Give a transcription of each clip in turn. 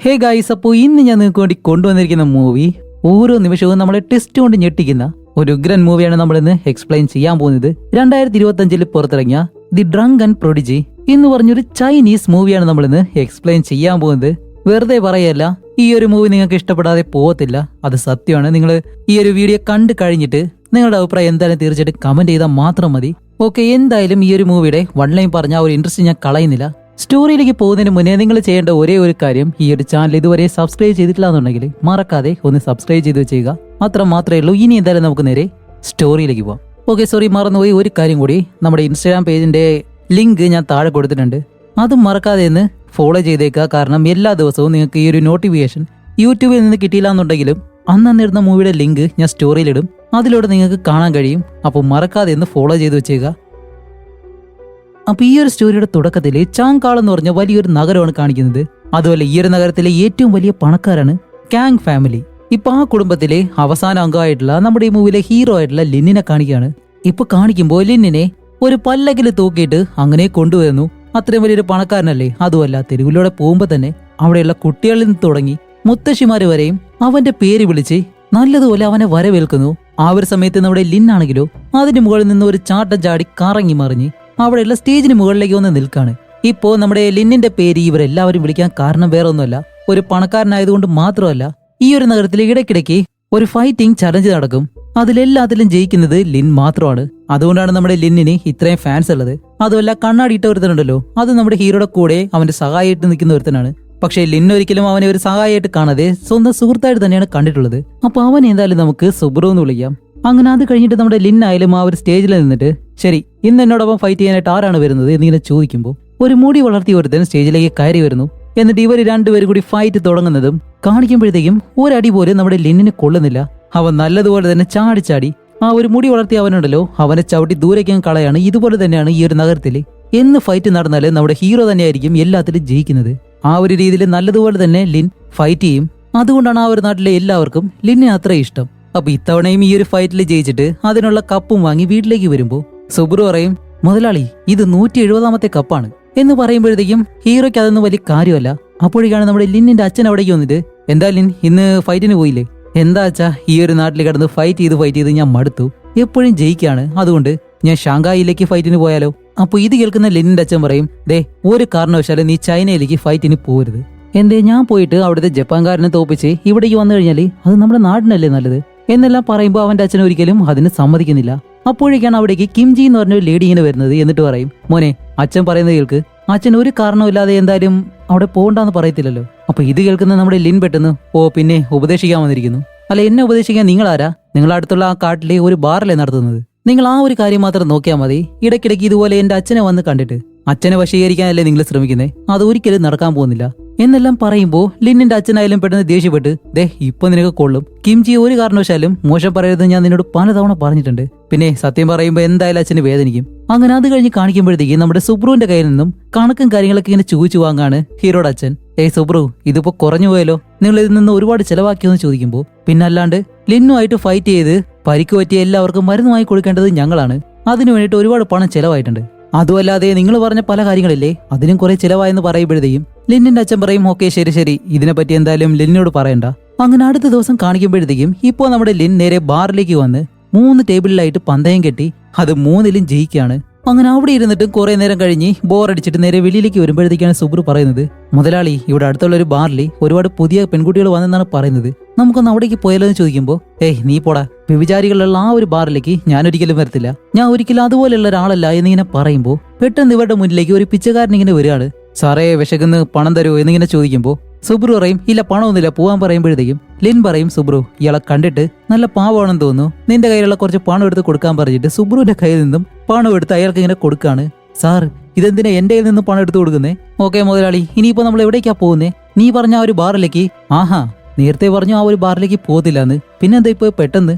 Hey guys, അപ്പോൾ ഇന്ന് ഞാൻ നിങ്ങൾക്ക് വേണ്ടി കൊണ്ടുവന്നിരിക്കുന്ന മൂവി ഓരോ നിമിഷവും നമ്മളെ ടെസ്റ്റ് കൊണ്ട് ഞെട്ടിക്കുന്ന ഒരു ഉഗ്രൻ മൂവിയാണ് നമ്മളിന്ന് എക്സ്പ്ലെയിൻ ചെയ്യാൻ പോകുന്നത്. 2025 പുറത്തിറങ്ങിയ ദി ഡ്രങ്ക് ആൻഡ് പ്രൊഡിജി എന്ന് പറഞ്ഞൊരു ചൈനീസ് മൂവിയാണ് നമ്മളിന്ന് എക്സ്പ്ലെയിൻ ചെയ്യാൻ പോകുന്നത്. വെറുതെ പറയല്ല, ഈ ഒരു മൂവി നിങ്ങൾക്ക് ഇഷ്ടപ്പെടാതെ പോകത്തില്ല, അത് സത്യമാണ്. നിങ്ങൾ ഈ ഒരു വീഡിയോ കണ്ടു കഴിഞ്ഞിട്ട് നിങ്ങളുടെ അഭിപ്രായം എന്തായാലും തീർച്ചയായിട്ടും കമന്റ് ചെയ്താൽ മാത്രം മതി. ഓക്കെ, എന്തായാലും ഈ ഒരു മൂവിയുടെ വൺ ലൈൻ പറഞ്ഞ ഒരു ഇൻട്രസ്റ്റ് ഞാൻ കളയുന്നില്ല. സ്റ്റോറിയിലേക്ക് പോകുന്നതിന് മുന്നേ നിങ്ങൾ ചെയ്യേണ്ട ഒരേ ഒരു കാര്യം, ഈ ഒരു ചാനൽ ഇതുവരെ സബ്സ്ക്രൈബ് ചെയ്തിട്ടില്ല എന്നുണ്ടെങ്കിൽ മറക്കാതെ ഒന്ന് സബ്സ്ക്രൈബ് ചെയ്ത് വെച്ചേക്കുക. അത്ര മാത്രമേ ഉള്ളൂ. ഇനി എന്തായാലും നമുക്ക് നേരെ സ്റ്റോറിയിലേക്ക് പോവാം. ഓക്കെ, സോറി, മറന്നുപോയി ഒരു കാര്യം കൂടി. നമ്മുടെ ഇൻസ്റ്റാഗ്രാം പേജിന്റെ ലിങ്ക് ഞാൻ താഴെ കൊടുത്തിട്ടുണ്ട്, അതും മറക്കാതെ ഒന്ന് ഫോളോ ചെയ്തേക്കുക. കാരണം എല്ലാ ദിവസവും നിങ്ങൾക്ക് ഈ ഒരു നോട്ടിഫിക്കേഷൻ യൂട്യൂബിൽ നിന്ന് കിട്ടിയില്ല എന്നുണ്ടെങ്കിലും അന്നിരുന്ന മൂവിയുടെ ലിങ്ക് ഞാൻ സ്റ്റോറിയിലിടും, അതിലൂടെ നിങ്ങൾക്ക് കാണാൻ കഴിയും. അപ്പോൾ മറക്കാതെ ഒന്ന് ഫോളോ ചെയ്ത് വെച്ചേക്കുക. അപ്പൊ ഈ ഒരു സ്റ്റോറിയുടെ തുടക്കത്തിൽ ചാങ്കാൾ എന്ന് പറഞ്ഞ വലിയൊരു നഗരമാണ് കാണിക്കുന്നത്. അതുപോലെ ഈ ഒരു നഗരത്തിലെ ഏറ്റവും വലിയ പണക്കാരാണ് കാങ് ഫാമിലി. ഇപ്പൊ ആ കുടുംബത്തിലെ അവസാന അംഗമായിട്ടുള്ള നമ്മുടെ ഈ മൂവിയിലെ ഹീറോ ആയിട്ടുള്ള ലിന്നിനെ കാണിക്കുകയാണ്. ഇപ്പൊ കാണിക്കുമ്പോൾ ലിന്നിനെ ഒരു പല്ലകിൽ തൂക്കിയിട്ട് അങ്ങനെ കൊണ്ടുവരുന്നു. അത്രയും വലിയൊരു പണക്കാരനല്ലേ. അതുമല്ല, തെരുവിലൂടെ പോകുമ്പോ തന്നെ അവിടെയുള്ള കുട്ടികളിൽ നിന്ന് തുടങ്ങി മുത്തശ്ശിമാര് വരെയും അവന്റെ പേര് വിളിച്ച് നല്ലതുപോലെ അവനെ വരവേൽക്കുന്നു. ആ ഒരു സമയത്ത് നമ്മുടെ ലിന്നാണെങ്കിലോ അതിന് മുകളിൽ നിന്ന് ഒരു ചാട്ടം ചാടി കറങ്ങി മറിഞ്ഞ് അവിടെയുള്ള സ്റ്റേജിന് മുകളിലേക്ക് വന്ന് നിൽക്കാണ്. ഇപ്പോ നമ്മുടെ ലിന്നിന്റെ പേര് ഇവരെല്ലാവരും വിളിക്കാൻ കാരണം വേറെ ഒന്നുമല്ല, ഒരു പണക്കാരനായതുകൊണ്ട് മാത്രമല്ല, ഈ ഒരു നഗരത്തിൽ ഇടയ്ക്കിടയ്ക്ക് ഒരു ഫൈറ്റിംഗ് ചലഞ്ച് നടക്കും. അതിലെല്ലാത്തിലും ജയിക്കുന്നത് ലിൻ മാത്രമാണ്. അതുകൊണ്ടാണ് നമ്മുടെ ലിന്നിന് ഇത്രയും ഫാൻസ് ഉള്ളത്. അതുമല്ല, കണ്ണാടി ഇട്ട ഒരുത്തനുണ്ടല്ലോ, അത് നമ്മുടെ ഹീറോയുടെ കൂടെ അവന്റെ സഹായമായിട്ട് നിൽക്കുന്ന ഒരുത്തനാണ്. പക്ഷേ ലിൻ ഒരിക്കലും അവനെ ഒരു സഹായമായിട്ട് കാണാതെ സ്വന്തം സുഹൃത്തായിട്ട് തന്നെയാണ് കണ്ടിട്ടുള്ളത്. അപ്പൊ അവൻ എന്തായാലും നമുക്ക് സുബ്രു എന്ന് വിളിക്കാം. അങ്ങനെ അത് കഴിഞ്ഞിട്ട് നമ്മുടെ ലിൻ ആയാലും ആ ഒരു സ്റ്റേജിൽ നിന്നിട്ട്, ശരി, ഇന്ന് എന്നോടൊപ്പം ഫൈറ്റ് ചെയ്യാനായിട്ട് ആരാണ് വരുന്നത് എന്നിങ്ങനെ ചോദിക്കുമ്പോൾ ഒരു മുടി വളർത്തിയ ഒരുത്തൻ സ്റ്റേജിലേക്ക് കയറി വരുന്നു. എന്നിട്ട് ഇവർ രണ്ടുപേരും കൂടി ഫൈറ്റ് തുടങ്ങുന്നതും കാണിക്കുമ്പോഴത്തേക്കും ഒരടി പോലും നമ്മുടെ ലിന്നിന് കൊള്ളുന്നില്ല. അവൻ നല്ലതുപോലെ തന്നെ ചാടി ആ ഒരു മുടി വളർത്തിയ അവനുണ്ടല്ലോ, അവനെ ചവിട്ടി ദൂരേക്കും കളയാണ്. ഇതുപോലെ തന്നെയാണ് ഈ ഒരു നഗരത്തിൽ എന്ന് ഫൈറ്റ് നടന്നാല് നമ്മുടെ ഹീറോ തന്നെയായിരിക്കും എല്ലാത്തിലും ജയിക്കുന്നത്. ആ ഒരു രീതിയിൽ നല്ലതുപോലെ തന്നെ ലിൻ ഫൈറ്റ് ചെയ്യും. അതുകൊണ്ടാണ് ആ ഒരു നാട്ടിലെ എല്ലാവർക്കും ലിന്നിന് അത്ര ഇഷ്ടം. അപ്പൊ ഇത്തവണയും ഈ ഒരു ഫൈറ്റിൽ ജയിച്ചിട്ട് അതിനുള്ള കപ്പും വാങ്ങി വീട്ടിലേക്ക് വരുമ്പോ സുബ്രു പറയും, മുതലാളി, ഇത് 170ാമത്തെ കപ്പാണ് എന്ന് പറയുമ്പോഴത്തേക്കും ഹീറോയ്ക്ക് അതൊന്നും വലിയ കാര്യമല്ല. അപ്പോഴേക്കാണ് നമ്മുടെ ലിന്നിന്റെ അച്ഛൻ അവിടേക്ക് വന്നിട്ട്, എന്താ ലിൻ, ഇന്ന് ഫൈറ്റിന് പോയില്ലേ? എന്താ അച്ഛാ, ഈ ഒരു നാട്ടിൽ കിടന്ന് ഫൈറ്റ് ചെയ്ത് ഞാൻ മടുത്തു, എപ്പോഴും ജയിക്കാണ്, അതുകൊണ്ട് ഞാൻ ഷാങ്കായിലേക്ക് ഫൈറ്റിന് പോയാലോ? അപ്പൊ ഇത് കേൾക്കുന്ന ലിന്നിന്റെ അച്ഛൻ പറയും, ദേ, ഒരു കാരണവശാലും നീ ചൈനയിലേക്ക് ഫൈറ്റിന് പോകരുത്. എന്തേ, ഞാൻ പോയിട്ട് അവിടുത്തെ ജപ്പാൻകാരനെ തോപ്പിച്ച് ഇവിടേക്ക് വന്നു കഴിഞ്ഞാല് അത് നമ്മുടെ നാടിനല്ലേ നല്ലത് എന്നെല്ലാം പറയുമ്പോൾ അവന്റെ അച്ഛൻ ഒരിക്കലും അതിന് സമ്മതിക്കുന്നില്ല. അപ്പോഴേക്കാണ് അവിടേക്ക് കിംജി എന്ന് പറഞ്ഞൊരു ലേഡി ഇങ്ങനെ വരുന്നത്. എന്നിട്ട് പറയും, മോനെ, അച്ഛൻ പറയുന്നത് കേൾക്ക്, അച്ഛൻ ഒരു കാരണമില്ലാതെ എന്തായാലും അവിടെ പോകണ്ടെന്ന് പറയത്തില്ലല്ലോ. അപ്പൊ ഇത് കേൾക്കുന്ന നമ്മുടെ ലിൻ പെട്ടെന്ന്, ഓ പിന്നെ ഉപദേശിക്കാൻ വന്നിരിക്കുന്നു. അല്ല, എന്നെ ഉപദേശിക്കാൻ നിങ്ങളാരാ? നിങ്ങൾ അടുത്തുള്ള ആ കാട്ടിലെ ഒരു ബാറല്ലേ നടത്തുന്നത്? നിങ്ങൾ ആ ഒരു കാര്യം മാത്രം നോക്കിയാൽ മതി. ഇടയ്ക്കിടയ്ക്ക് ഇതുപോലെ എന്റെ അച്ഛനെ വന്ന് കണ്ടിട്ട് അച്ഛനെ വശീകരിക്കാനല്ലേ നിങ്ങൾ ശ്രമിക്കുന്നത്, അത് ഒരിക്കലും നടക്കാൻ പോകുന്നില്ല എന്നെല്ലാം പറയുമ്പോൾ ലിന്നിന്റെ അച്ഛനായാലും പെട്ടെന്ന് ദേഷ്യപ്പെട്ട്, ദേ, ഇപ്പൊ നിനക്ക് കൊള്ളും, കിംജി ഒരു കാരണവശാലും മോശം പറയരുത്, ഞാൻ നിന്നോട് പലതവണ പറഞ്ഞിട്ടുണ്ട്. പിന്നെ സത്യം പറയുമ്പോൾ എന്തായാലും അച്ഛന് വേദനിക്കും. അങ്ങനെ അത് കഴിഞ്ഞ് കാണിക്കുമ്പോഴത്തേക്ക് നമ്മുടെ സുബ്രുവിന്റെ കയ്യിൽ നിന്നും കണക്കും കാര്യങ്ങളൊക്കെ ഇങ്ങനെ ചോദിച്ചു വാങ്ങാണ് ഹീറോയുടെ അച്ഛൻ. ഏയ് സുബ്രു, ഇതിപ്പോ കുറഞ്ഞു പോയല്ലോ, നിങ്ങൾ ഇതിൽ നിന്ന് ഒരുപാട് ചെലവാക്കിയെന്ന് ചോദിക്കുമ്പോൾ, പിന്നല്ലാണ്ട് ലിന്നുമായിട്ട് ഫൈറ്റ് ചെയ്ത് പരിക്ക് പറ്റിയ എല്ലാവർക്കും മരുന്നുമായി കൊടുക്കേണ്ടത് ഞങ്ങളാണ്, അതിനു വേണ്ടിയിട്ട് ഒരുപാട് പണം ചെലവായിട്ടുണ്ട്. അതുമല്ലാതെ നിങ്ങൾ പറഞ്ഞ പല കാര്യങ്ങളില്ലേ, അതിനും കുറെ ചിലവായെന്ന് പറയുമ്പോഴത്തേക്കും ലിന്നിന്റെ അച്ഛൻ പറയും, ഓക്കെ ശരി, ഇതിനെപ്പറ്റി എന്തായാലും ലിന്നിനോട് പറയണ്ട. അങ്ങനെ അടുത്ത ദിവസം കാണിക്കുമ്പോഴത്തേക്കും ഇപ്പോൾ നമ്മുടെ ലിൻ നേരെ ബാറിലേക്ക് വന്ന് 3 ടേബിളിലായിട്ട് പന്തയം കെട്ടി അത് 3ലും ജയിക്കുകയാണ്. അങ്ങനെ അവിടെ ഇരുന്നിട്ട് കുറെ നേരം കഴിഞ്ഞ് ബോറടിച്ചിട്ട് നേരെ വെളിയിലേക്ക് വരുമ്പോഴത്തേക്കാണ് സുബ്രു പറയുന്നത്, മുതലാളി, ഇവിടെ അടുത്തുള്ള ഒരു ബാറിൽ ഒരുപാട് പുതിയ പെൺകുട്ടികൾ വന്നെന്നാണ് പറയുന്നത്, നമുക്കൊന്ന് അവിടേക്ക് പോയാലോ എന്ന് ചോദിക്കുമ്പോൾ, ഏയ് നീ പോടാ, വ്യഭിചാരികളുള്ള ആ ഒരു ബാറിലേക്ക് ഞാൻ ഒരിക്കലും വരത്തില്ല, ഞാൻ ഒരിക്കലും അതുപോലെയുള്ള ഒരാളല്ല എന്നിങ്ങനെ പറയുമ്പോൾ പെട്ടെന്ന് ഇവരുടെ മുന്നിലേക്ക് ഒരു പിച്ചക്കാരൻ ഇങ്ങനെ വരികയാണ്. സാറേ, വിശക്കുന്ന്, പണം തരുമോ എന്നിങ്ങനെ ചോദിക്കുമ്പോൾ സുബ്രു പറയും, ഇല്ല, പണമൊന്നുമില്ല, പോവാൻ പറയുമ്പോഴത്തേക്കും ലിൻ പറയും, സുബ്രു, ഇയാളെ കണ്ടിട്ട് നല്ല പാവമാണെന്ന് തോന്നുന്നു, നിന്റെ കയ്യിലുള്ള കുറച്ച് പണം എടുത്ത് കൊടുക്കാൻ പറഞ്ഞിട്ട് സുബ്രുവിന്റെ കയ്യിൽ നിന്നും പണം എടുത്ത് അയാൾക്ക് ഇങ്ങനെ കൊടുക്കാണ്. സാർ, ഇതെന്തിനാ എന്റെ കയ്യിൽ നിന്നും പണം എടുത്ത് കൊടുക്കുന്നേ? ഓക്കെ മുതലാളി, ഇനിയിപ്പോ നമ്മൾ എവിടേക്കാ പോകുന്നേ? നീ പറഞ്ഞ ആ ഒരു ബാറിലേക്ക്? ആഹാ, നേരത്തെ പറഞ്ഞു ആ ഒരു ബാറിലേക്ക് പോകത്തില്ലാന്ന്, പിന്നെന്താ ഇപ്പൊ പെട്ടെന്ന്?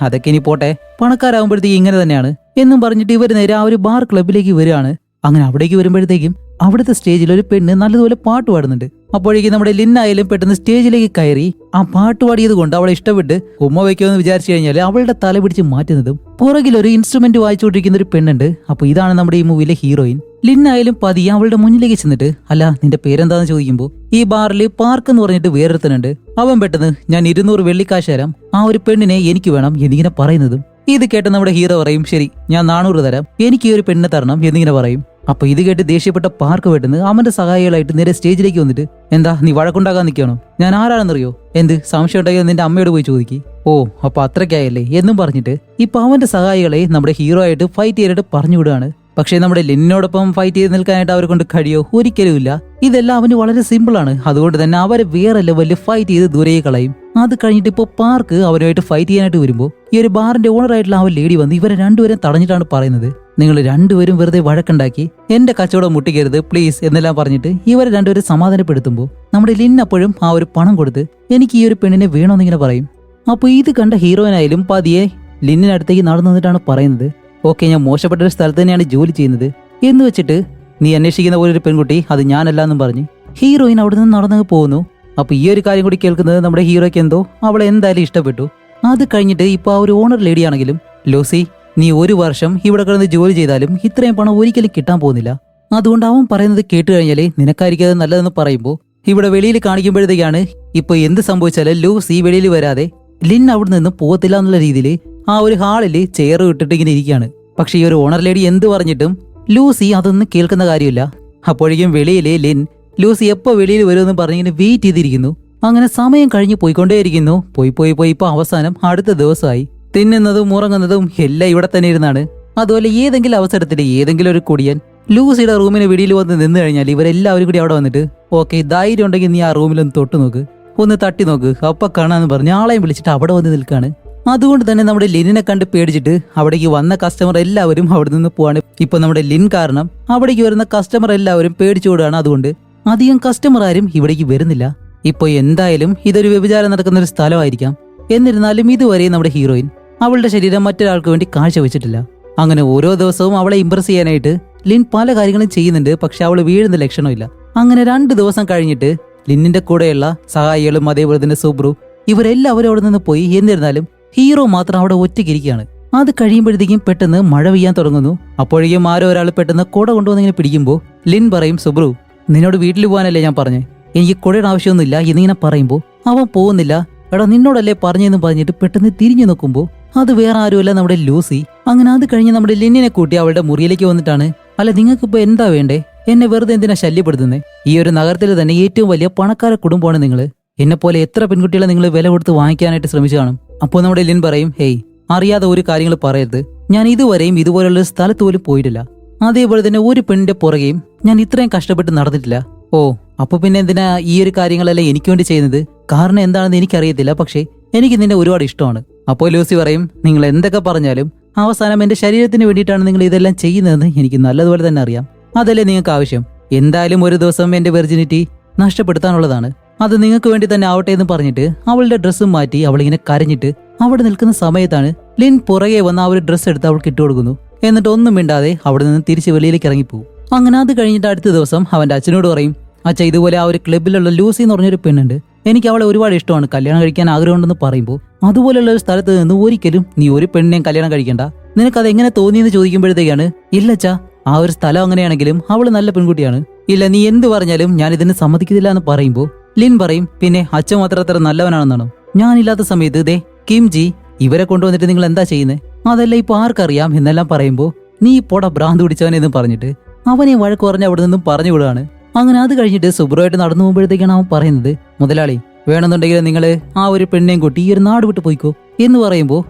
അതൊക്കെ ഇനി പോട്ടെ, പണക്കാരാകുമ്പോഴത്തേക്ക് ഇങ്ങനെ തന്നെയാണ് എന്നും പറഞ്ഞിട്ട് ഇവർ നേരെ ആ ഒരു ബാർ ക്ലബിലേക്ക് വരികയാണ്. അങ്ങനെ അവിടേക്ക് വരുമ്പോഴത്തേക്കും അവിടുത്തെ സ്റ്റേജിൽ ഒരു പെണ്ണ് നല്ലതുപോലെ പാട്ട് പാടുന്നുണ്ട്. അപ്പോഴേക്കും നമ്മുടെ ലിന്നായാലും പെട്ടെന്ന് സ്റ്റേജിലേക്ക് കയറി ആ പാട്ട് പാടിയത് കൊണ്ട് അവളെ ഇഷ്ടപ്പെട്ട് ഉമ്മ വയ്ക്കുമെന്ന് വിചാരിച്ചു കഴിഞ്ഞാൽ അവളുടെ തല പിടിച്ച് മാറ്റുന്നതും പുറകിൽ ഒരു ഇൻസ്ട്രുമെന്റ് വായിച്ചുകൊണ്ടിരിക്കുന്ന ഒരു പെണ്ണുണ്ട്. അപ്പൊ ഇതാണ് നമ്മുടെ ഈ മൂവിയിലെ ഹീറോയിൻ. ലിന്നായാലും പതിയെ അവളുടെ മുന്നിലേക്ക് ചെന്നിട്ട് അല്ല നിന്റെ പേരെന്താന്ന് ചോദിക്കുമ്പോൾ ഈ ബാറിൽ പാർക്ക് എന്ന് പറഞ്ഞിട്ട് വേറൊരുത്തനുണ്ട്. അവൻ പെട്ടെന്ന് ഞാൻ 200 വെള്ളിക്കാശ് തരാം, ആ ഒരു പെണ്ണിനെ എനിക്ക് വേണം എന്നിങ്ങനെ പറയുന്നതും ഇത് കേട്ട് നമ്മുടെ ഹീറോ പറയും ശരി ഞാൻ 400 തരാം, എനിക്ക് ഈ ഒരു പെണ്ണിനെ തരണം എന്നിങ്ങനെ പറയും. അപ്പൊ ഇത് കേട്ട് ദേഷ്യപ്പെട്ട പാർക്ക് പെട്ടെന്ന് അവന്റെ സഹായികളായിട്ട് നേരെ സ്റ്റേജിലേക്ക് വന്നിട്ട് എന്താ നീ വഴക്കുണ്ടാക്കാൻ നിൽക്കണോ, ഞാൻ ആരാണെന്നറിയോ, എന്ത് സംശയം ഉണ്ടെങ്കിൽ നിന്റെ അമ്മയോട് പോയി ചോദിക്കി, ഓ അപ്പൊ അത്രയ്ക്കായല്ലേ എന്നും പറഞ്ഞിട്ട് ഇപ്പൊ അവന്റെ സഹായികളെ നമ്മുടെ ഹീറോ ആയിട്ട് ഫൈറ്റ് ചെയ്യാനായിട്ട് പറഞ്ഞു വിടുകയാണ്. പക്ഷേ നമ്മുടെ ലിന്നോടൊപ്പം ഫൈറ്റ് ചെയ്ത് നിൽക്കാനായിട്ട് അവരെ കൊണ്ട് കഴിയോ, ഒരിക്കലും ഇല്ല. ഇതെല്ലാം അവന് വളരെ സിമ്പിൾ ആണ്. അതുകൊണ്ട് തന്നെ അവരെ വേറെ ലെവലിൽ ഫൈറ്റ് ചെയ്ത് ദൂരെ കളയും. അത് കഴിഞ്ഞിട്ട് ഇപ്പോൾ പാർക്ക് അവരുമായിട്ട് ഫൈറ്റ് ചെയ്യാനായിട്ട് വരുമ്പോൾ ഈ ഒരു ബാറിന്റെ ഓണറായിട്ടുള്ള ആ ലേഡി വന്ന് ഇവരെ രണ്ടുപേരും തടഞ്ഞിട്ടാണ് പറയുന്നത് നിങ്ങൾ രണ്ടുപേരും വെറുതെ വഴക്കുണ്ടാക്കി എന്റെ കച്ചവടം മുട്ടിക്കരുത് പ്ലീസ് എന്നെല്ലാം പറഞ്ഞിട്ട് ഇവരെ രണ്ടുപേരും സമാധാനപ്പെടുത്തുമ്പോൾ നമ്മുടെ ലിൻ അപ്പോഴും ആ ഒരു പണം കൊടുത്ത് എനിക്ക് ഈ ഒരു പെണ്ണിനെ വേണമെന്നിങ്ങനെ പറയും. അപ്പോൾ ഇത് കണ്ട ഹീറോയിനായാലും പതിയെ ലിന്നിനടുത്തേക്ക് നടന്നു വന്നിട്ടാണ് പറയുന്നത് ഓക്കെ ഞാൻ മോശപ്പെട്ട ഒരു സ്ഥലത്ത് തന്നെയാണ് ജോലി ചെയ്യുന്നത് എന്ന് വെച്ചിട്ട് നീ അന്വേഷിക്കുന്ന പോലെ ഒരു പെൺകുട്ടി അത് ഞാനല്ല എന്നും പറഞ്ഞ് ഹീറോയിൻ അവിടെ നിന്ന് നടന്നു പോകുന്നു. അപ്പൊ ഈ ഒരു കാര്യം കൂടി കേൾക്കുന്നത് നമ്മുടെ ഹീറോയ്ക്ക് എന്തോ അവളെ എന്തായാലും ഇഷ്ടപ്പെട്ടു. അത് കഴിഞ്ഞിട്ട് ഇപ്പൊ ആ ഒരു ഓണർ ലേഡിയാണെങ്കിലും ലൂസി നീ 1 വർഷം ഇവിടെ കിടന്ന് ജോലി ചെയ്താലും ഇത്രയും പണം ഒരിക്കലും കിട്ടാൻ പോകുന്നില്ല, അതുകൊണ്ട് അവൻ പറയുന്നത് കേട്ട് കഴിഞ്ഞാലേ നിനക്കായിരിക്കും അത് നല്ലതെന്ന് പറയുമ്പോൾ ഇവിടെ വെളിയിൽ കാണിക്കുമ്പോഴത്തേക്കാണ് ഇപ്പൊ എന്ത് സംഭവിച്ചാലും ലൂസി വെളിയിൽ വരാതെ ലിൻ അവിടെ നിന്ന് പോകത്തില്ല എന്നുള്ള രീതിയിൽ ആ ഒരു ഹാളിൽ ചെയർ ഇട്ടിട്ട് ഇങ്ങനെ ഇരിക്കുകയാണ്. പക്ഷെ ഈ ഒരു ഓണർ ലേഡി എന്ത് പറഞ്ഞിട്ടും ലൂസി അതൊന്നും കേൾക്കുന്ന കാര്യമില്ല. അപ്പോഴേക്കും വെളിയിലെ ലിൻ ലൂസി എപ്പോ വെളിയിൽ വരുമെന്ന് പറഞ്ഞിങ്ങനെ വെയിറ്റ് ചെയ്തിരിക്കുന്നു. അങ്ങനെ സമയം കഴിഞ്ഞ് പോയിക്കൊണ്ടേയിരിക്കുന്നു. പോയി ഇപ്പൊ അവസാനം അടുത്ത ദിവസമായി. തിന്നുന്നതും ഉറങ്ങുന്നതും എല്ലാം ഇവിടെ തന്നെ ഇരുന്നാണ്. അതുപോലെ ഏതെങ്കിലും അവസരത്തിൽ ഏതെങ്കിലും ഒരു കുടിയൻ ലൂസിയുടെ റൂമിന് വെളിയിൽ വന്ന് നിന്ന് കഴിഞ്ഞാൽ ഇവരെല്ലാവരും കൂടി അവിടെ വന്നിട്ട് ഓക്കെ ധൈര്യം ഉണ്ടെങ്കിൽ നീ ആ റൂമിലൊന്ന് തൊട്ട് നോക്ക്, ഒന്ന് തട്ടി നോക്ക്, അപ്പൊ കാണാന്ന് പറഞ്ഞ് ആളെയും വിളിച്ചിട്ട് അവിടെ വന്ന് നിൽക്കാണ്. അതുകൊണ്ട് തന്നെ നമ്മുടെ ലിനിനെ കണ്ട് പേടിച്ചിട്ട് അവിടേക്ക് വന്ന കസ്റ്റമർ എല്ലാവരും അവിടെ നിന്ന് പോവാണ്. ഇപ്പൊ നമ്മുടെ ലിൻ കാരണം അവിടേക്ക് വരുന്ന കസ്റ്റമർ എല്ലാവരും പേടിച്ചുകൂടാണ്. അതുകൊണ്ട് അധികം കസ്റ്റമർ ആരും ഇവിടേക്ക് വരുന്നില്ല. ഇപ്പൊ എന്തായാലും ഇതൊരു വ്യഭിചാരം നടക്കുന്ന ഒരു സ്ഥലമായിരിക്കാം. എന്നിരുന്നാലും ഇതുവരെ നമ്മുടെ ഹീറോയിൻ അവളുടെ ശരീരം മറ്റൊരാൾക്ക് വേണ്ടി കാഴ്ചവെച്ചിട്ടില്ല. അങ്ങനെ ഓരോ ദിവസവും അവളെ ഇംപ്രസ് ചെയ്യാനായിട്ട് ലിൻ പല കാര്യങ്ങളും ചെയ്യുന്നുണ്ട്. പക്ഷെ അവള് വീഴുന്ന ലക്ഷണമില്ല. അങ്ങനെ 2 ദിവസം കഴിഞ്ഞിട്ട് ലിന്നിന്റെ കൂടെയുള്ള സഹായികളും അതേപോലെ തന്നെ സുബ്രു ഇവരെല്ലാവരും അവിടെ നിന്ന് പോയി. എന്നിരുന്നാലും ഹീറോ മാത്രം അവിടെ ഒറ്റയ്ക്കിരിക്കുകയാണ്. അത് കഴിയുമ്പോഴത്തേക്കും പെട്ടെന്ന് മഴ പെയ്യാൻ തുടങ്ങുന്നു. അപ്പോഴേക്കും ആരോ ഒരാൾ പെട്ടെന്ന് കുട കൊണ്ടുവന്നിങ്ങനെ പിടിക്കുമ്പോൾ ലിൻ പറയും സുബ്രു നിന്നോട് വീട്ടിൽ പോകാനല്ലേ ഞാൻ പറഞ്ഞേ, എനിക്ക് കുടയുടെ ആവശ്യമൊന്നുമില്ല എന്നിങ്ങനെ പറയുമ്പോൾ അവൻ പോകുന്നില്ല. എടാ നിന്നോടല്ലേ പറഞ്ഞെന്ന് പറഞ്ഞിട്ട് പെട്ടെന്ന് തിരിഞ്ഞു നോക്കുമ്പോൾ അത് വേറെ ആരുമല്ല നമ്മുടെ ലൂസി. അങ്ങനെ അത് കഴിഞ്ഞ് നമ്മുടെ ലിന്നിനെ കൂട്ടി അവളുടെ മുറിയിലേക്ക് വന്നിട്ടാണ് അല്ല നിങ്ങൾക്കിപ്പോ എന്താ വേണ്ടേ, എന്നെ വെറുതെ എന്തിനാ ശല്യപ്പെടുത്തുന്നേ, ഈ ഒരു നഗരത്തിൽ തന്നെ ഏറ്റവും വലിയ പണക്കാര കുടുംബമാണ് നിങ്ങള്, എന്നെ പോലെ എത്ര പെൺകുട്ടികളെ നിങ്ങൾ വില കൊടുത്ത് വാങ്ങിക്കാനായിട്ട് ശ്രമിച്ചു കാണും. അപ്പോൾ നമ്മുടെ ലിൻ പറയും ഹേയ് അറിയാതെ ഒരു കാര്യങ്ങൾ പറയരുത്, ഞാൻ ഇതുവരെയും ഇതുപോലുള്ള ഒരു സ്ഥലത്ത് പോലും പോയിട്ടില്ല, അതേപോലെ തന്നെ ഒരു പെണ്ണിന്റെ പുറകെയും ഞാൻ ഇത്രയും കഷ്ടപ്പെട്ട് നടന്നിട്ടില്ല. ഓ അപ്പൊ പിന്നെ എന്തിനാ ഈ ഒരു കാര്യങ്ങളെല്ലാം എനിക്ക് വേണ്ടി ചെയ്യുന്നത്, കാരണം എന്താണെന്ന് എനിക്കറിയത്തില്ല, പക്ഷേ എനിക്ക് നിന്നെ ഒരുപാട് ഇഷ്ടമാണ്. അപ്പോൾ ലൂസി പറയും നിങ്ങൾ എന്തൊക്കെ പറഞ്ഞാലും അവസാനം എന്റെ ശരീരത്തിന് വേണ്ടിയിട്ടാണ് നിങ്ങൾ ഇതെല്ലാം ചെയ്യുന്നതെന്ന് എനിക്ക് നല്ലതുപോലെ തന്നെ അറിയാം, അതല്ലേ നിങ്ങൾക്ക് ആവശ്യം, എന്തായാലും ഒരു ദിവസം എന്റെ വെർജിനിറ്റി നഷ്ടപ്പെടുത്താനുള്ളതാണ്, അത് നിങ്ങൾക്ക് വേണ്ടി തന്നെ ആവട്ടെ എന്ന് പറഞ്ഞിട്ട് അവളുടെ ഡ്രസ്സും മാറ്റി അവളിങ്ങനെ കരഞ്ഞിട്ട് അവിടെ നിൽക്കുന്ന സമയത്താണ് ലിൻ പുറകെ വന്ന് ആ ഒരു ഡ്രസ്സ് എടുത്ത് അവൾക്ക് ഇട്ടുകൊടുക്കുന്നു. എന്നിട്ട് ഒന്നും മിണ്ടാതെ അവിടെ നിന്ന് തിരിച്ച് വെളിയിലേക്ക് ഇറങ്ങിപ്പോകും. അങ്ങനെ അത് കഴിഞ്ഞിട്ട് അടുത്ത ദിവസം അവന്റെ അച്ഛനോട് പറയും അച്ഛ ഇതുപോലെ ആ ഒരു ക്ലബിലുള്ള ലൂസി എന്ന് പറഞ്ഞൊരു പെണ്ണുണ്ട്, എനിക്ക് അവളെ ഒരുപാട് ഇഷ്ടമാണ്, കല്യാണം കഴിക്കാൻ ആഗ്രഹമുണ്ടെന്ന് പറയുമ്പോൾ അതുപോലെയുള്ള ഒരു സ്ഥലത്ത് നിന്ന് ഒരിക്കലും നീ ഒരു പെണ്ണിനെയും കല്യാണം കഴിക്കണ്ട, നിനക്കത് എങ്ങനെ തോന്നിയെന്ന് ചോദിക്കുമ്പോഴത്തേക്കാണ് ഇല്ലച്ചാ ആ ഒരു സ്ഥലം അങ്ങനെയാണെങ്കിലും അവള് നല്ല പെൺകുട്ടിയാണ്, ഇല്ല നീ എന്ത് പറഞ്ഞാലും ഞാൻ ഇതിന് സമ്മതിക്കുന്നില്ല എന്ന് പറയുമ്പോൾ ലിൻ പറയും പിന്നെ അച്ഛൻ മാത്രം അത്ര നല്ലവനാണെന്നാണോ, ഞാനില്ലാത്ത സമയത്ത് ദേ കിം ജി ഇവരെ കൊണ്ടുവന്നിട്ട് നിങ്ങൾ എന്താ ചെയ്യുന്നത്, അതല്ല ഇപ്പൊ ആർക്കറിയാം എന്നെല്ലാം പറയുമ്പോൾ നീ പോടാ ഭ്രാന്ത് പിടിച്ചവനെന്ന് പറഞ്ഞിട്ട് അവനെ വഴക്ക് പറഞ്ഞ് അവിടെ നിന്നും പറഞ്ഞു വിടുകയാണ്. അങ്ങനെ അത് കഴിഞ്ഞിട്ട് സുബ്രുവായിട്ട് നടന്നു പോകുമ്പോഴത്തേക്കാണ് അവൻ പറയുന്നത് മുതലാളി വേണമെന്നുണ്ടെങ്കിൽ നിങ്ങൾ ആ ഒരു പെണ്ണിനെയും കൂട്ടി ഈ ഒരു നാട് വിട്ട് പോയിക്കോ എന്ന് പറയുമ്പോൾ